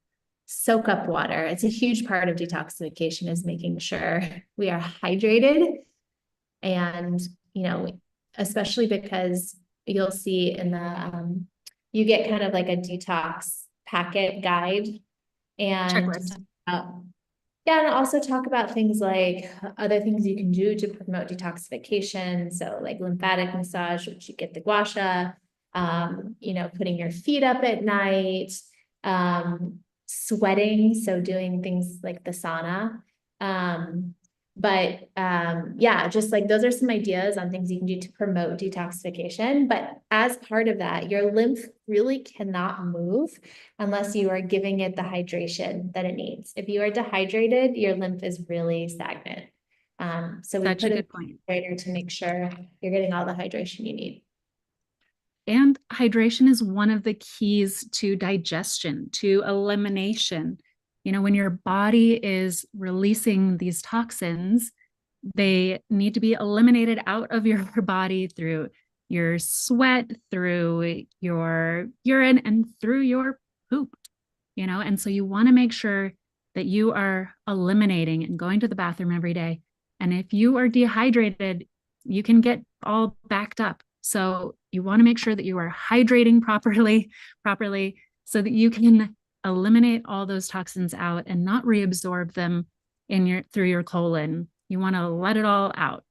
[SPEAKER 2] soak up water. It's a huge part of detoxification is making sure we are hydrated. And, especially because you'll see in the, you get kind of like a detox packet guide and
[SPEAKER 1] Checklist.
[SPEAKER 2] yeah, and also talk about things like other things you can do to promote detoxification. So like lymphatic massage, which you get the gua sha, putting your feet up at night, sweating. So doing things like the sauna. Yeah, just like those are some ideas on things you can do to promote detoxification. But as part of that, your lymph really cannot move unless you are giving it the hydration that it needs. If you are dehydrated, your lymph is really stagnant. So we
[SPEAKER 1] Such
[SPEAKER 2] put
[SPEAKER 1] a
[SPEAKER 2] a
[SPEAKER 1] good point.
[SPEAKER 2] hydrator to make sure you're getting all the hydration you need.
[SPEAKER 1] And hydration is one of the keys to digestion, to elimination. When your body is releasing these toxins, they need to be eliminated out of your body through your sweat, through your urine, and through your poop. And so you want to make sure that you are eliminating and going to the bathroom every day. And if you are dehydrated, you can get all backed up. So you want to make sure that you are hydrating properly so that you can eliminate all those toxins out and not reabsorb them through your colon. You want to let it all out.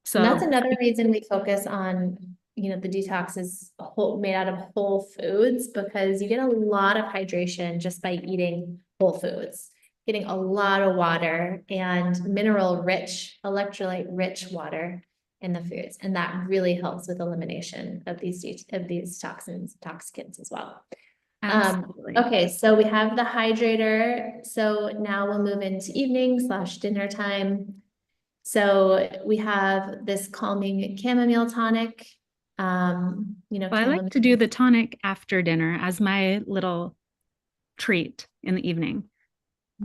[SPEAKER 1] So
[SPEAKER 2] and that's another reason we focus on, the detox is made out of whole foods because you get a lot of hydration just by eating whole foods, getting a lot of water and mineral rich, electrolyte rich water in the foods. And that really helps with elimination of these toxins, toxicants as well. Okay, so we have the hydrator. So now we'll move into evening/dinner time. So we have this calming chamomile tonic.
[SPEAKER 1] Well, I like to do the tonic after dinner as my little treat in the evening.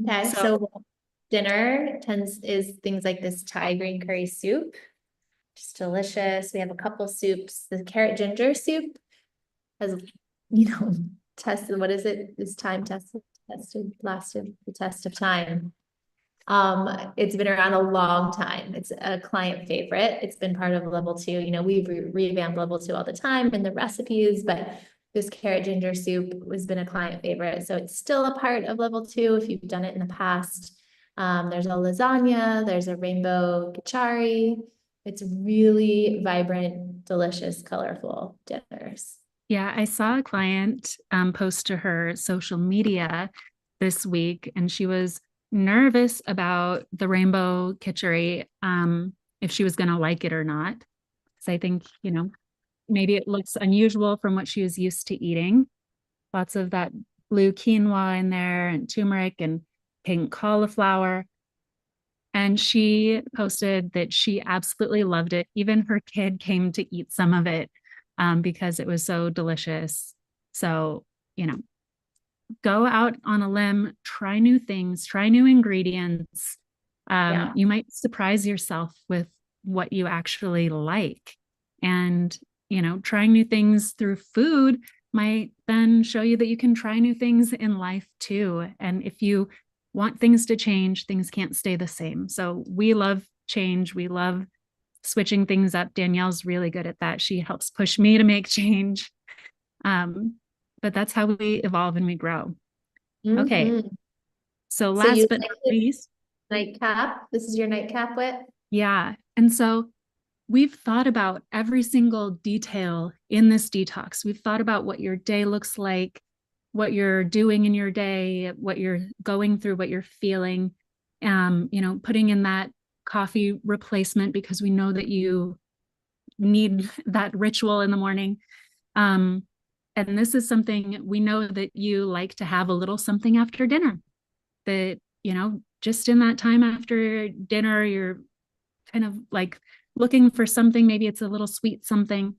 [SPEAKER 2] Okay,
[SPEAKER 1] So
[SPEAKER 2] so dinner tends is things like this Thai green curry soup. Just delicious. We have a couple soups. The carrot ginger soup has, tested, what is it? Is time lasted the test of time. It's been around a long time. It's a client favorite. It's been part of level two. We revamp level two all the time in the recipes, but this carrot ginger soup has been a client favorite. So it's still a part of level two if you've done it in the past. There's a lasagna, there's a rainbow kachari. It's really vibrant, delicious, colorful dinners.
[SPEAKER 1] yeah, I saw a client post to her social media this week, and she was nervous about the rainbow kitchery, if she was going to like it or not. So I think, maybe it looks unusual from what she was used to eating. Lots of that blue quinoa in there and turmeric and pink cauliflower. And she posted that she absolutely loved it. Even her kid came to eat some of it because it was so delicious. So, go out on a limb, try new things, try new ingredients.
[SPEAKER 2] Yeah.
[SPEAKER 1] You might surprise yourself with what you actually like. And, trying new things through food might then show you that you can try new things in life too. And if you want things to change, things can't stay the same. So we love change. We love switching things up. Danielle's really good at that. She helps push me to make change. Um, but that's how we evolve and we grow. Okay.
[SPEAKER 2] Mm-hmm.
[SPEAKER 1] So
[SPEAKER 2] So you
[SPEAKER 1] last but
[SPEAKER 2] like
[SPEAKER 1] not
[SPEAKER 2] this
[SPEAKER 1] least,
[SPEAKER 2] nightcap? This is your nightcap wit?
[SPEAKER 1] yeah. And so we've thought about every single detail in this detox. We've thought about what your day looks like, what you're doing in your day, what you're going through, what you're feeling, putting in that coffee replacement because we know that you need that ritual in the morning. Um, and this is something we know that you like to have a little something after dinner that, just in that time after dinner, you're kind of like looking for something, maybe it's a little sweet something.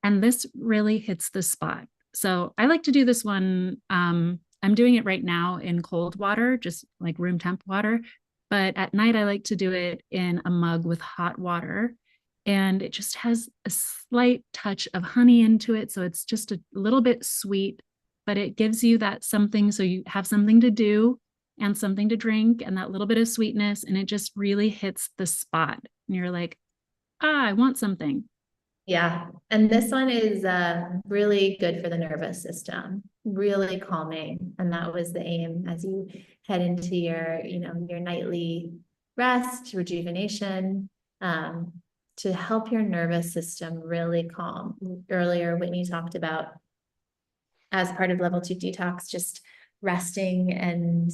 [SPEAKER 1] And this really hits the spot. So I like to do this one. I'm doing it right now in cold water, just like room temp water. But at night, I like to do it in a mug with hot water. And it just has a slight touch of honey into it. So it's just a little bit sweet, but it gives you that something. So you have something to do and something to drink and that little bit of sweetness. And it just really hits the spot. And you're like, I want something.
[SPEAKER 2] Yeah. And this one is really good for the nervous system, really calming. And that was the aim as you head into your nightly rest, rejuvenation, um, to help your nervous system really calm. Earlier, Whitney talked about as part of level two detox, just resting and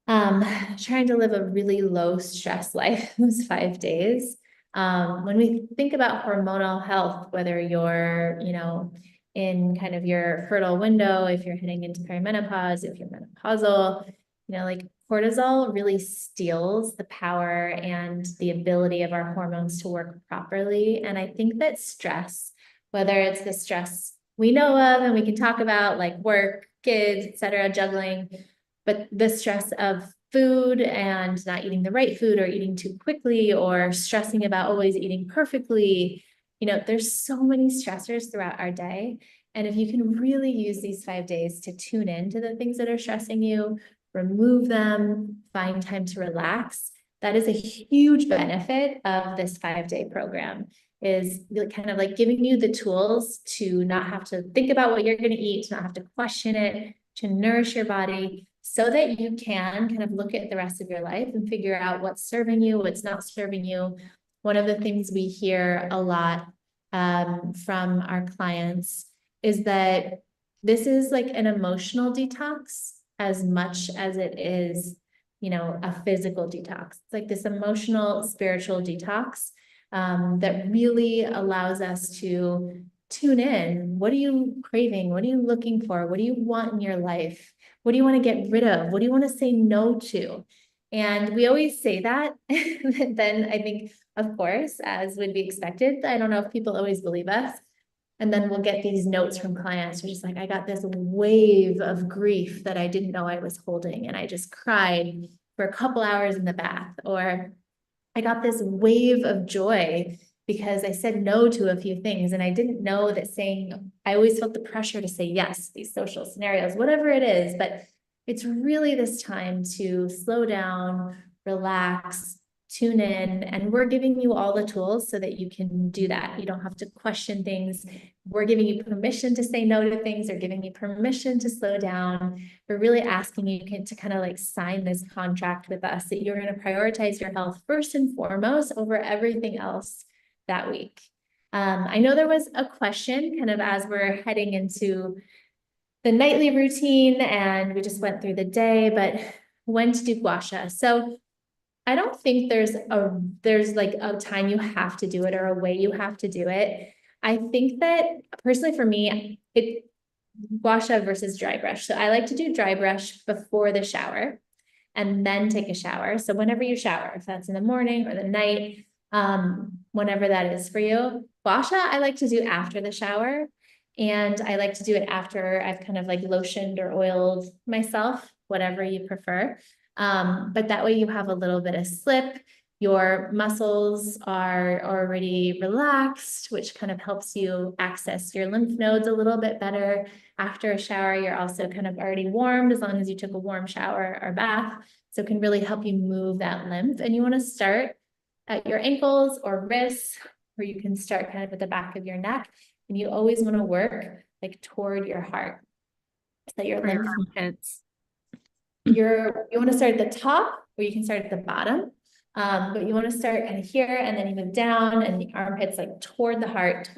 [SPEAKER 2] trying to live a really low stress life those 5 days. When we think about hormonal health, whether you're, in kind of your fertile window, if you're heading into perimenopause, if you're menopausal, like cortisol really steals the power and the ability of our hormones to work properly. And I think that stress, whether it's the stress we know of and we can talk about like work, kids, et cetera, juggling, but the stress of food and not eating the right food or eating too quickly or stressing about always eating perfectly, there's so many stressors throughout our day. And if you can really use these 5 days to tune in to the things that are stressing you, remove them, find time to relax, that is a huge benefit of this 5 day program, is kind of like giving you the tools to not have to think about what you're going to eat, to not have to question it, to nourish your body so that you can kind of look at the rest of your life and figure out what's serving you, what's not serving you. One of the things we hear a lot from our clients is that this is like an emotional detox as much as it is, a physical detox. It's like this emotional, spiritual detox that really allows us to tune in. What are you craving? What are you looking for? What do you want in your life? What do you want to get rid of? What do you want to say no to? And we always say that. Then I think, of course, as would be expected, I don't know if people always believe us, And then we'll get these notes from clients who are just like, I got this wave of grief that I didn't know I was holding, and I just cried for a couple hours in the bath. Or I got this wave of joy because I said no to a few things, and I didn't know that I always felt the pressure to say yes, these social scenarios, whatever it is, but it's really this time to slow down, relax, tune in, and we're giving you all the tools so that you can do that. You don't have to question things. We're giving you permission to say no to things, or giving you permission to slow down. We're really asking you to kind of like sign this contract with us that you're going to prioritize your health first and foremost over everything else that week. I know there was a question kind of as we're heading into the nightly routine, and we just went through the day, but when to do gua sha. So I don't think there's like a time you have to do it or a way you have to do it. I think that personally for me, gua sha versus dry brush. So I like to do dry brush before the shower and then take a shower. So whenever you shower, if that's in the morning or the night, whenever that is for you. Gua sha I like to do after the shower. And I like to do it after I've kind of like lotioned or oiled myself, whatever you prefer. But that way you have a little bit of slip. Your muscles are already relaxed, which kind of helps you access your lymph nodes a little bit better. After a shower, you're also kind of already warmed as long as you took a warm shower or bath. So it can really help you move that lymph. And you want to start at your ankles or wrists, or you can start kind of at the back of your neck. And you always want to work like toward your heart. So your lymph
[SPEAKER 1] armpits.
[SPEAKER 2] you want to start at the top, or you can start at the bottom. But you want to start kind of here, and then you move down, and the armpits like toward the heart,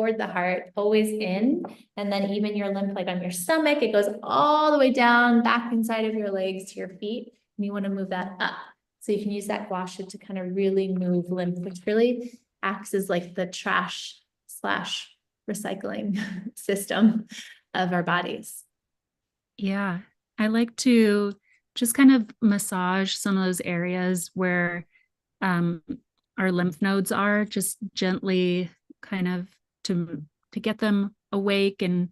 [SPEAKER 2] always in. And then even your lymph, like on your stomach, it goes all the way down, back inside of your legs to your feet. And you want to move that up. So you can use that gua sha to kind of really move lymph, which really acts as like the trash / recycling system of our bodies.
[SPEAKER 1] Yeah, I like to just kind of massage some of those areas where our lymph nodes are, just gently kind of to get them awake and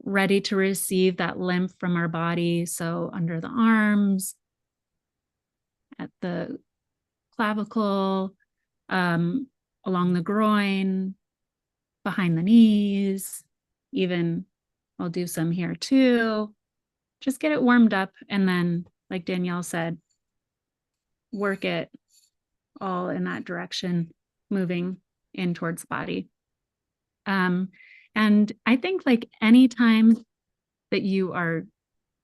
[SPEAKER 1] ready to receive that lymph from our body. So under the arms, at the clavicle, along the groin, behind the knees, even I'll do some here too. Just get it warmed up, and then, like Danielle said, work it all in that direction, moving in towards the body. And I think like any time that you are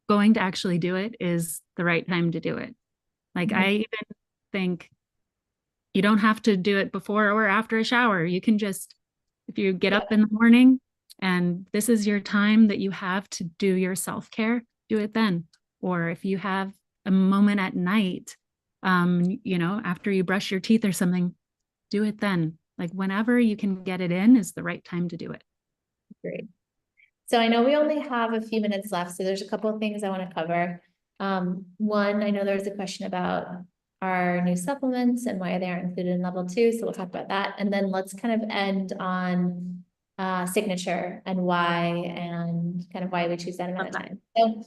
[SPEAKER 1] going to actually do it is the right time to do it. Like I even think you don't have to do it before or after a shower. You can just, if you get up in the morning and this is your time that you have to do your self-care, do it then. Or if you have a moment at night, after you brush your teeth or something, do it then. Like whenever you can get it in is the right time to do it.
[SPEAKER 2] Great. So I know we only have a few minutes left, so there's a couple of things I want to cover. One, I know there was a question about our new supplements and why they aren't included in level 2, so we'll talk about that. And then let's kind of end on signature and why, and kind of why we choose that amount of time. So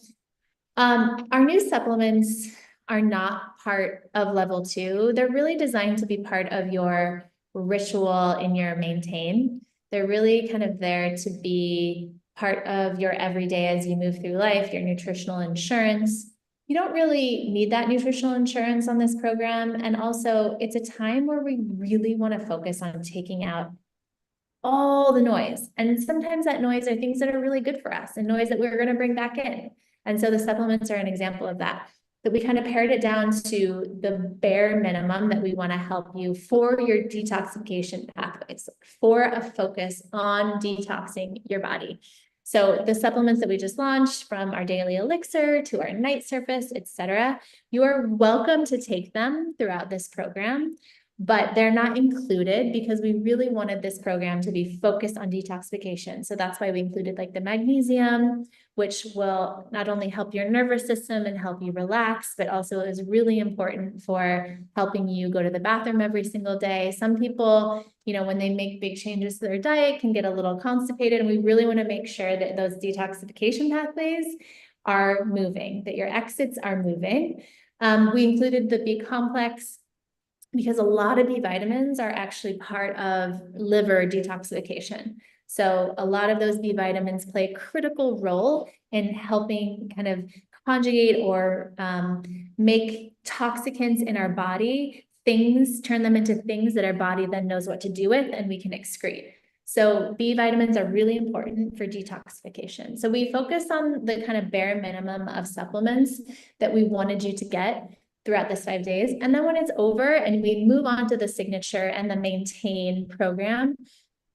[SPEAKER 2] our new supplements are not part of level 2. They're really designed to be part of your ritual in your maintain. They're really kind of there to be part of your everyday as you move through life, your nutritional insurance. You don't really need that nutritional insurance on this program. And also it's a time where we really want to focus on taking out all the noise. And sometimes that noise are things that are really good for us and noise that we're going to bring back in. And so the supplements are an example of that we kind of pared it down to the bare minimum that we want to help you for your detoxification pathways, for a focus on detoxing your body. So the supplements that we just launched, from our daily elixir to our night surface, etc., you are welcome to take them throughout this program. but they're not included because we really wanted this program to be focused on detoxification. So that's why we included like the magnesium, which will not only help your nervous system and help you relax, but also is really important for helping you go to the bathroom every single day. Some people, you know, when they make big changes to their diet can get a little constipated, and we really want to make sure that those detoxification pathways are moving, that your exits are moving. We included the B complex because a lot of B vitamins are actually part of liver detoxification. So a lot of those B vitamins play a critical role in helping kind of conjugate or make toxicants in our body, turn them into things that our body then knows what to do with and we can excrete. So B vitamins are really important for detoxification. So we focus on the kind of bare minimum of supplements that we wanted you to get throughout this 5 days. And then when it's over and we move on to the signature and the maintain program,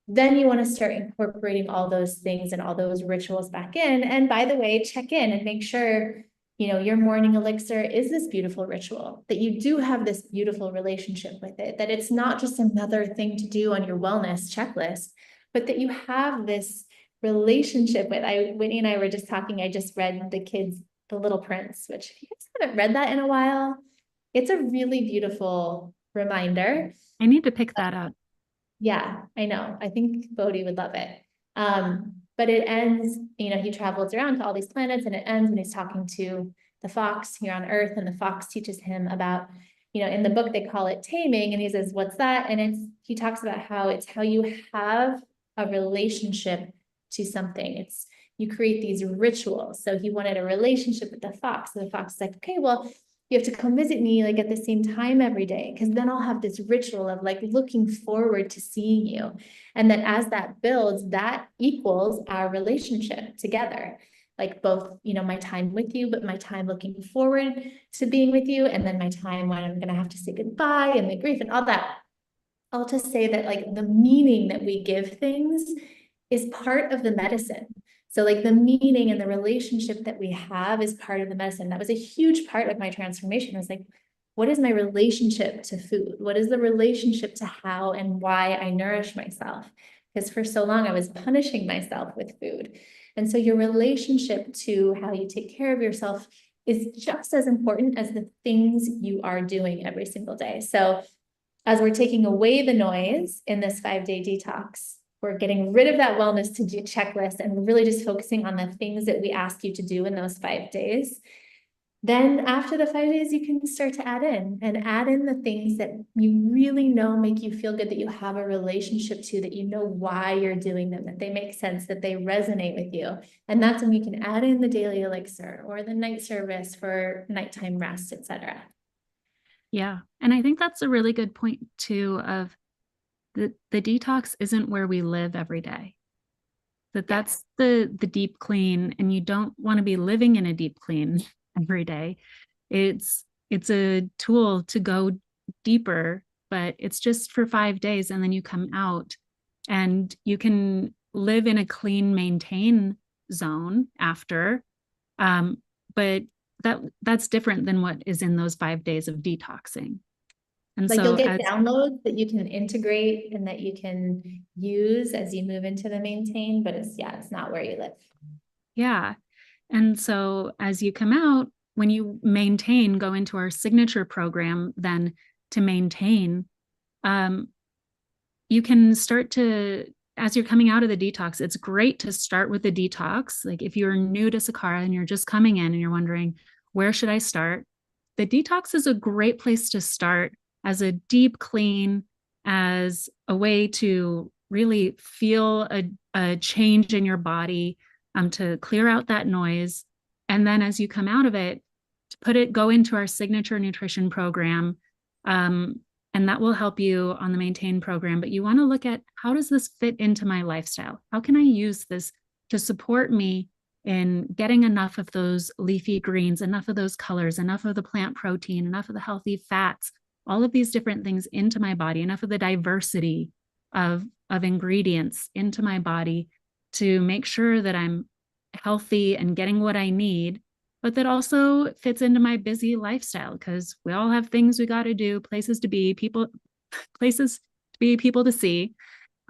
[SPEAKER 2] then you want to start incorporating all those things and all those rituals back in. And by the way, check in and make sure, you know, your morning elixir is this beautiful ritual, that you do have this beautiful relationship with it, that it's not just another thing to do on your wellness checklist, but that you have this relationship with. Whitney and I were just talking, I just read the kids The Little Prince, which if you guys haven't read that in a while, it's a really beautiful reminder.
[SPEAKER 1] I need to pick that up.
[SPEAKER 2] Yeah, I know. I think Bodhi would love it. But it ends, you know, he travels around to all these planets and it ends when he's talking to the fox here on Earth, and the fox teaches him about, you know, in the book they call it taming, and he says, what's that? And he talks about how it's how you have a relationship to something. You create these rituals. So he wanted a relationship with the fox. So the fox is like, okay, well, you have to come visit me like at the same time every day, because then I'll have this ritual of like looking forward to seeing you. And that as that builds, that equals our relationship together. Like both, you know, my time with you, but my time looking forward to being with you. And then my time when I'm going to have to say goodbye and the grief and all that. All to say that like the meaning that we give things is part of the medicine. So like the meaning and the relationship that we have is part of the medicine. That was a huge part of my transformation. I was like, what is my relationship to food? What is the relationship to how and why I nourish myself? Because for so long I was punishing myself with food. And so your relationship to how you take care of yourself is just as important as the things you are doing every single day. So as we're taking away the noise in this 5-day detox, we're getting rid of that wellness to do checklist and really just focusing on the things that we ask you to do in those 5 days. Then after the 5 days, you can start to add in the things that you really know make you feel good, that you have a relationship to, that you know why you're doing them, that they make sense, that they resonate with you. And that's when you can add in the daily elixir or the night service for nighttime rest, etc.
[SPEAKER 1] Yeah. And I think that's a really good point too, of the detox isn't where we live every day. That's the deep clean, and you don't want to be living in a deep clean every day. It's a tool to go deeper, but it's just for 5 days, and then you come out and you can live in a clean, maintain zone after. But that's different than what is in those 5 days of detoxing. And
[SPEAKER 2] like
[SPEAKER 1] so
[SPEAKER 2] you'll get downloads that you can integrate and that you can use as you move into the maintain, but it's not where you live.
[SPEAKER 1] Yeah. And so as you come out, when you maintain, go into our signature program, then to maintain, you can start to, as you're coming out of the detox, it's great to start with the detox. Like if you're new to Sakara and you're just coming in and you're wondering, where should I start? The detox is a great place to start as a deep clean, as a way to really feel a change in your body, to clear out that noise. And then as you come out of it, to go into our signature nutrition program. And that will help you on the maintain program. But you want to look at, how does this fit into my lifestyle? How can I use this to support me in getting enough of those leafy greens, enough of those colors, enough of the plant protein, enough of the healthy fats, all of these different things into my body, enough of the diversity of ingredients into my body to make sure that I'm healthy and getting what I need, but that also fits into my busy lifestyle, because we all have things we got to do, places to be, people places to be, people to see.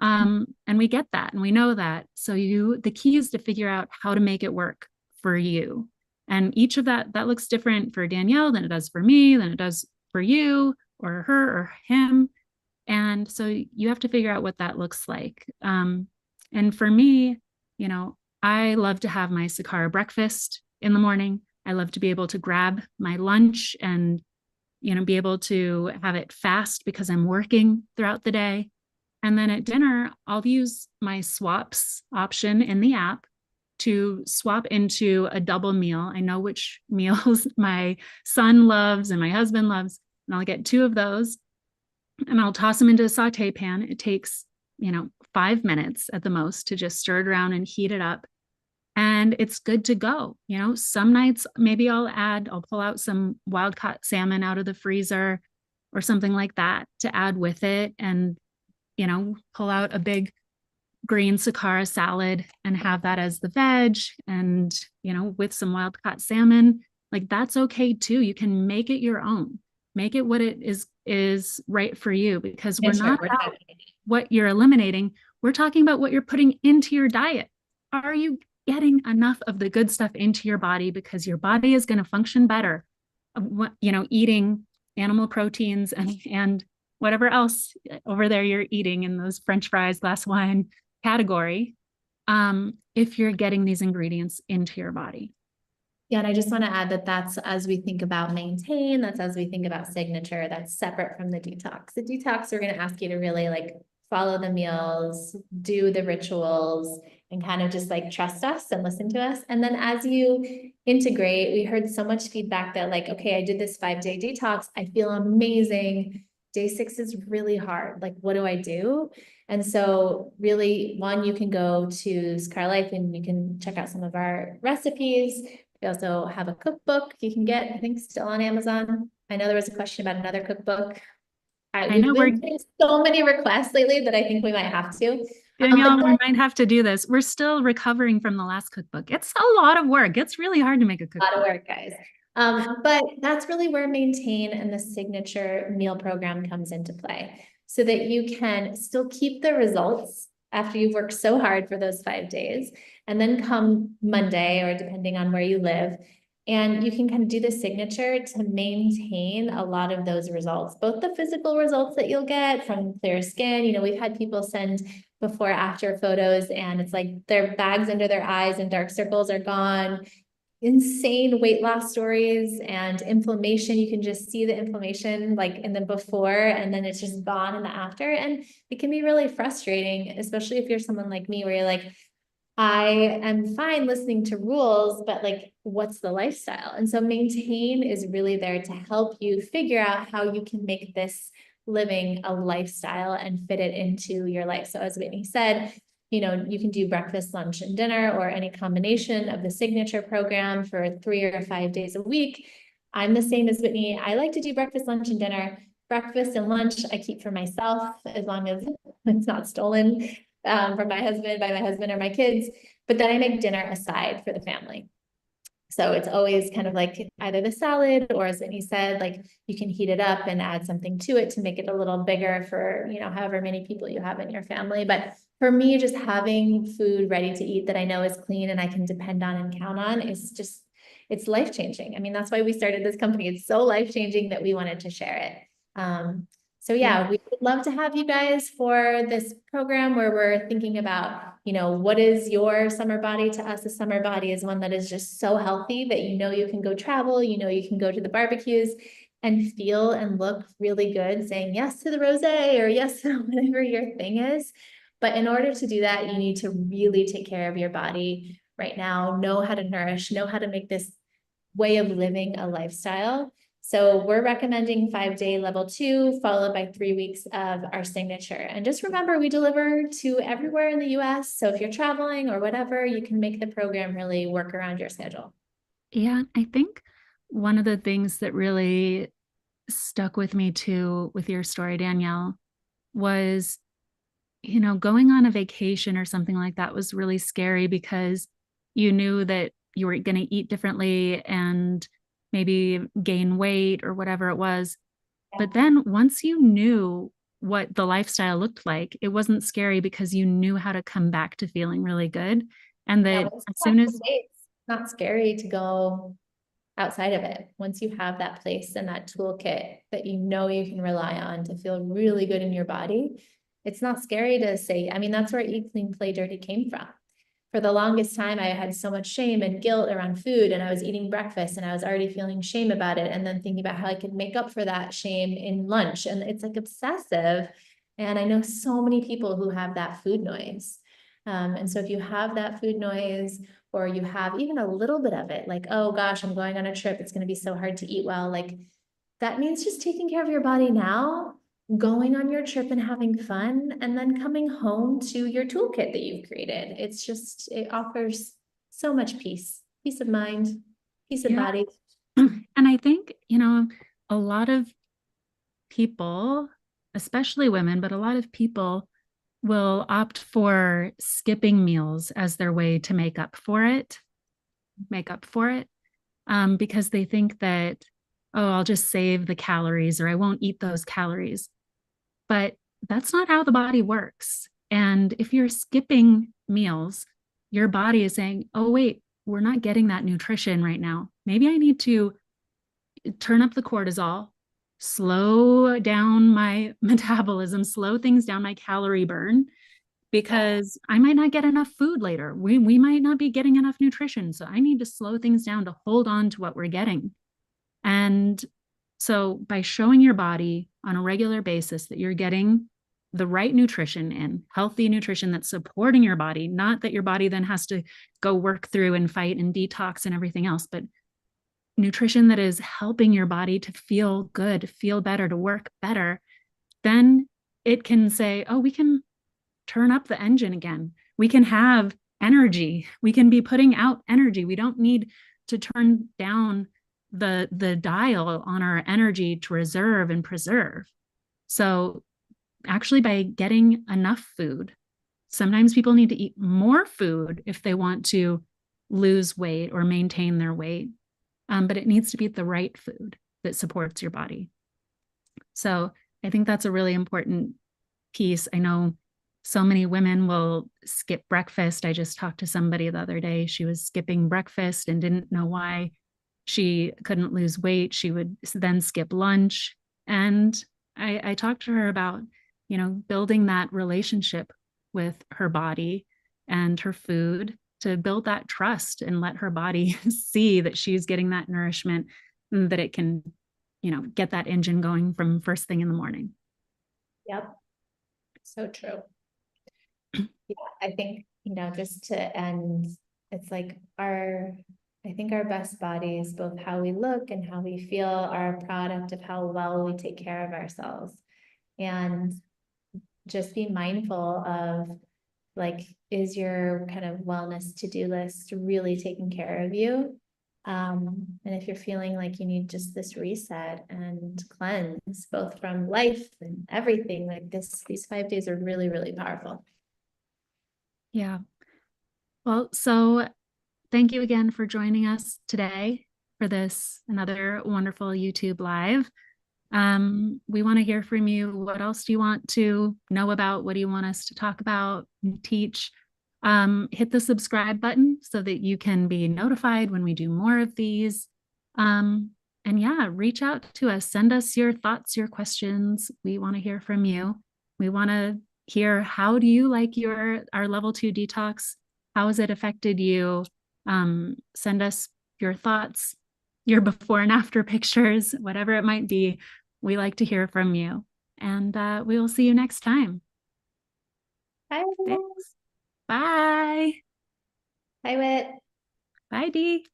[SPEAKER 1] And we get that and we know that. So the key is to figure out how to make it work for you. And each of that looks different for Danielle than it does for me, than it does for you or her or him. And so you have to figure out what that looks like. And for me, I love to have my Sakara breakfast in the morning. I love to be able to grab my lunch and, be able to have it fast because I'm working throughout the day. And then at dinner, I'll use my swaps option in the app to swap into a double meal. I know which meals my son loves and my husband loves, and I'll get two of those and I'll toss them into a saute pan. It takes, 5 minutes at the most to just stir it around and heat it up. And it's good to go. Some nights maybe I'll pull out some wild caught salmon out of the freezer or something like that to add with it and, pull out a big green Sakara salad and have that as the veg and, with some wild caught salmon. Like that's okay too. You can make it your own. Make it what it is right for you because we're not about what you're eliminating. We're talking about what you're putting into your diet. Are you getting enough of the good stuff into your body because your body is going to function better, eating animal proteins and whatever else over there you're eating in those French fries, glass wine category, if you're getting these ingredients into your body.
[SPEAKER 2] Yeah, and I just want to add that that's as we think about maintain, that's as we think about signature, that's separate from the detox. The detox, we're going to ask you to really like follow the meals, do the rituals, and kind of just like trust us and listen to us. And then as you integrate, we heard so much feedback that like, okay, I did this 5-day detox. I feel amazing. Day 6 is really hard. Like, what do I do? And so really, one, you can go to Sakara Life and you can check out some of our recipes. We also have a cookbook you can get, I think still on Amazon. I know there was a question about another cookbook.
[SPEAKER 1] I
[SPEAKER 2] We've
[SPEAKER 1] know
[SPEAKER 2] been getting so many requests lately that I think we might have to.
[SPEAKER 1] Danielle, we might have to do this. We're still recovering from the last cookbook. It's a lot of work. It's really hard to make a cookbook.
[SPEAKER 2] A lot of work, guys. But that's really where Maintain and the signature meal program comes into play so that you can still keep the results after you've worked so hard for those 5 days. And then come Monday, or depending on where you live, and you can kind of do the signature to maintain a lot of those results, both the physical results that you'll get from clear skin. We've had people send before after photos and it's like their bags under their eyes and dark circles are gone. Insane weight loss stories and inflammation. You can just see the inflammation like in the before and then it's just gone in the after. And it can be really frustrating, especially if you're someone like me where you're like, I am fine listening to rules, but like, what's the lifestyle? And so Maintain is really there to help you figure out how you can make this living a lifestyle and fit it into your life. So as Whitney said, you can do breakfast, lunch, and dinner, or any combination of the signature program for 3 or 5 days a week. I'm the same as Whitney. I like to do breakfast, lunch, and dinner. Breakfast and lunch I keep for myself as long as it's not stolen from my husband, by my husband or my kids. But then I make dinner aside for the family. So it's always kind of like either the salad or, as Whitney said, like you can heat it up and add something to it to make it a little bigger for, however many people you have in your family. But for me, just having food ready to eat that I know is clean and I can depend on and count on is just, it's life-changing. I mean, that's why we started this company. It's so life-changing that we wanted to share it. So yeah, we would love to have you guys for this program where we're thinking about, what is your summer body? To us, a summer body is one that is just so healthy that you can go travel, you can go to the barbecues and feel and look really good, saying yes to the rosé or yes to whatever your thing is. But in order to do that, you need to really take care of your body right now, know how to nourish, know how to make this way of living a lifestyle. So we're recommending 5-day level 2, followed by 3 weeks of our signature. And just remember, we deliver to everywhere in the US. So if you're traveling or whatever, you can make the program really work around your schedule.
[SPEAKER 1] Yeah, I think one of the things that really stuck with me too with your story, Danielle, was, going on a vacation or something like that was really scary because you knew that you were going to eat differently and maybe gain weight or whatever it was. But then once you knew what the lifestyle looked like, it wasn't scary because you knew how to come back to feeling really good. And
[SPEAKER 2] Yeah,
[SPEAKER 1] that
[SPEAKER 2] once
[SPEAKER 1] as
[SPEAKER 2] you have
[SPEAKER 1] soon
[SPEAKER 2] the
[SPEAKER 1] as,
[SPEAKER 2] place, it's not scary to go outside of it. Once you have that place and that toolkit that you know you can rely on to feel really good in your body, it's not scary to say, I mean, that's where Eat Clean, Play Dirty came from. For the longest time, I had so much shame and guilt around food, and I was eating breakfast and I was already feeling shame about it. And then thinking about how I could make up for that shame in lunch. And it's like obsessive. And I know so many people who have that food noise. And so if you have that food noise, or you have even a little bit of it, like, oh gosh, I'm going on a trip, it's going to be so hard to eat well, like that means just taking care of your body now, going on your trip and having fun, and then coming home to your toolkit that you've created. It's just, it offers so much peace, peace of mind, peace of
[SPEAKER 1] yeah.
[SPEAKER 2] body.
[SPEAKER 1] And I think, a lot of people, especially women, but a lot of people will opt for skipping meals as their way to make up for it, because they think that, oh, I'll just save the calories or I won't eat those calories. But that's not how the body works. And if you're skipping meals, your body is saying, oh, wait, we're not getting that nutrition right now. Maybe I need to turn up the cortisol, slow down my metabolism, slow things down, my calorie burn, because I might not get enough food later. We might not be getting enough nutrition. So I need to slow things down to hold on to what we're getting. And so by showing your body on a regular basis that you're getting the right nutrition in, healthy nutrition that's supporting your body, not that your body then has to go work through and fight and detox and everything else, but nutrition that is helping your body to feel good, feel better, to work better, then it can say, oh, we can turn up the engine again. We can have energy. We can be putting out energy. We don't need to turn down the dial on our energy to reserve and preserve. So actually by getting enough food, sometimes people need to eat more food if they want to lose weight or maintain their weight. But it needs to be the right food that supports your body. So I think that's a really important piece. I know so many women will skip breakfast. I just talked to somebody the other day. She was skipping breakfast and didn't know why she couldn't lose weight. She would then skip lunch. And I talked to her about, building that relationship with her body and her food to build that trust and let her body see that she's getting that nourishment and that it can, get that engine going from first thing in the morning.
[SPEAKER 2] Yep. So true. Yeah, I think, just to end, it's like I think our best bodies, both how we look and how we feel, are a product of how well we take care of ourselves. And just be mindful of, like, is your kind of wellness to-do list really taking care of you? And if you're feeling like you need just this reset and cleanse, both from life and everything, like these 5 days are really, really powerful.
[SPEAKER 1] Yeah. Well, so thank you again for joining us today for this another wonderful YouTube live. We want to hear from you. What else do you want to know about? What do you want us to talk about and teach? Hit the subscribe button so that you can be notified when we do more of these. And yeah, reach out to us. Send us your thoughts, your questions. We want to hear from you. We want to hear, how do you like our level 2 detox? How has it affected you? Send us your thoughts, your before and after pictures, whatever it might be. We like to hear from you. And we will see you next time.
[SPEAKER 2] Bye, everyone.
[SPEAKER 1] Thanks. Bye.
[SPEAKER 2] Bye, Whit.
[SPEAKER 1] Bye, Dee.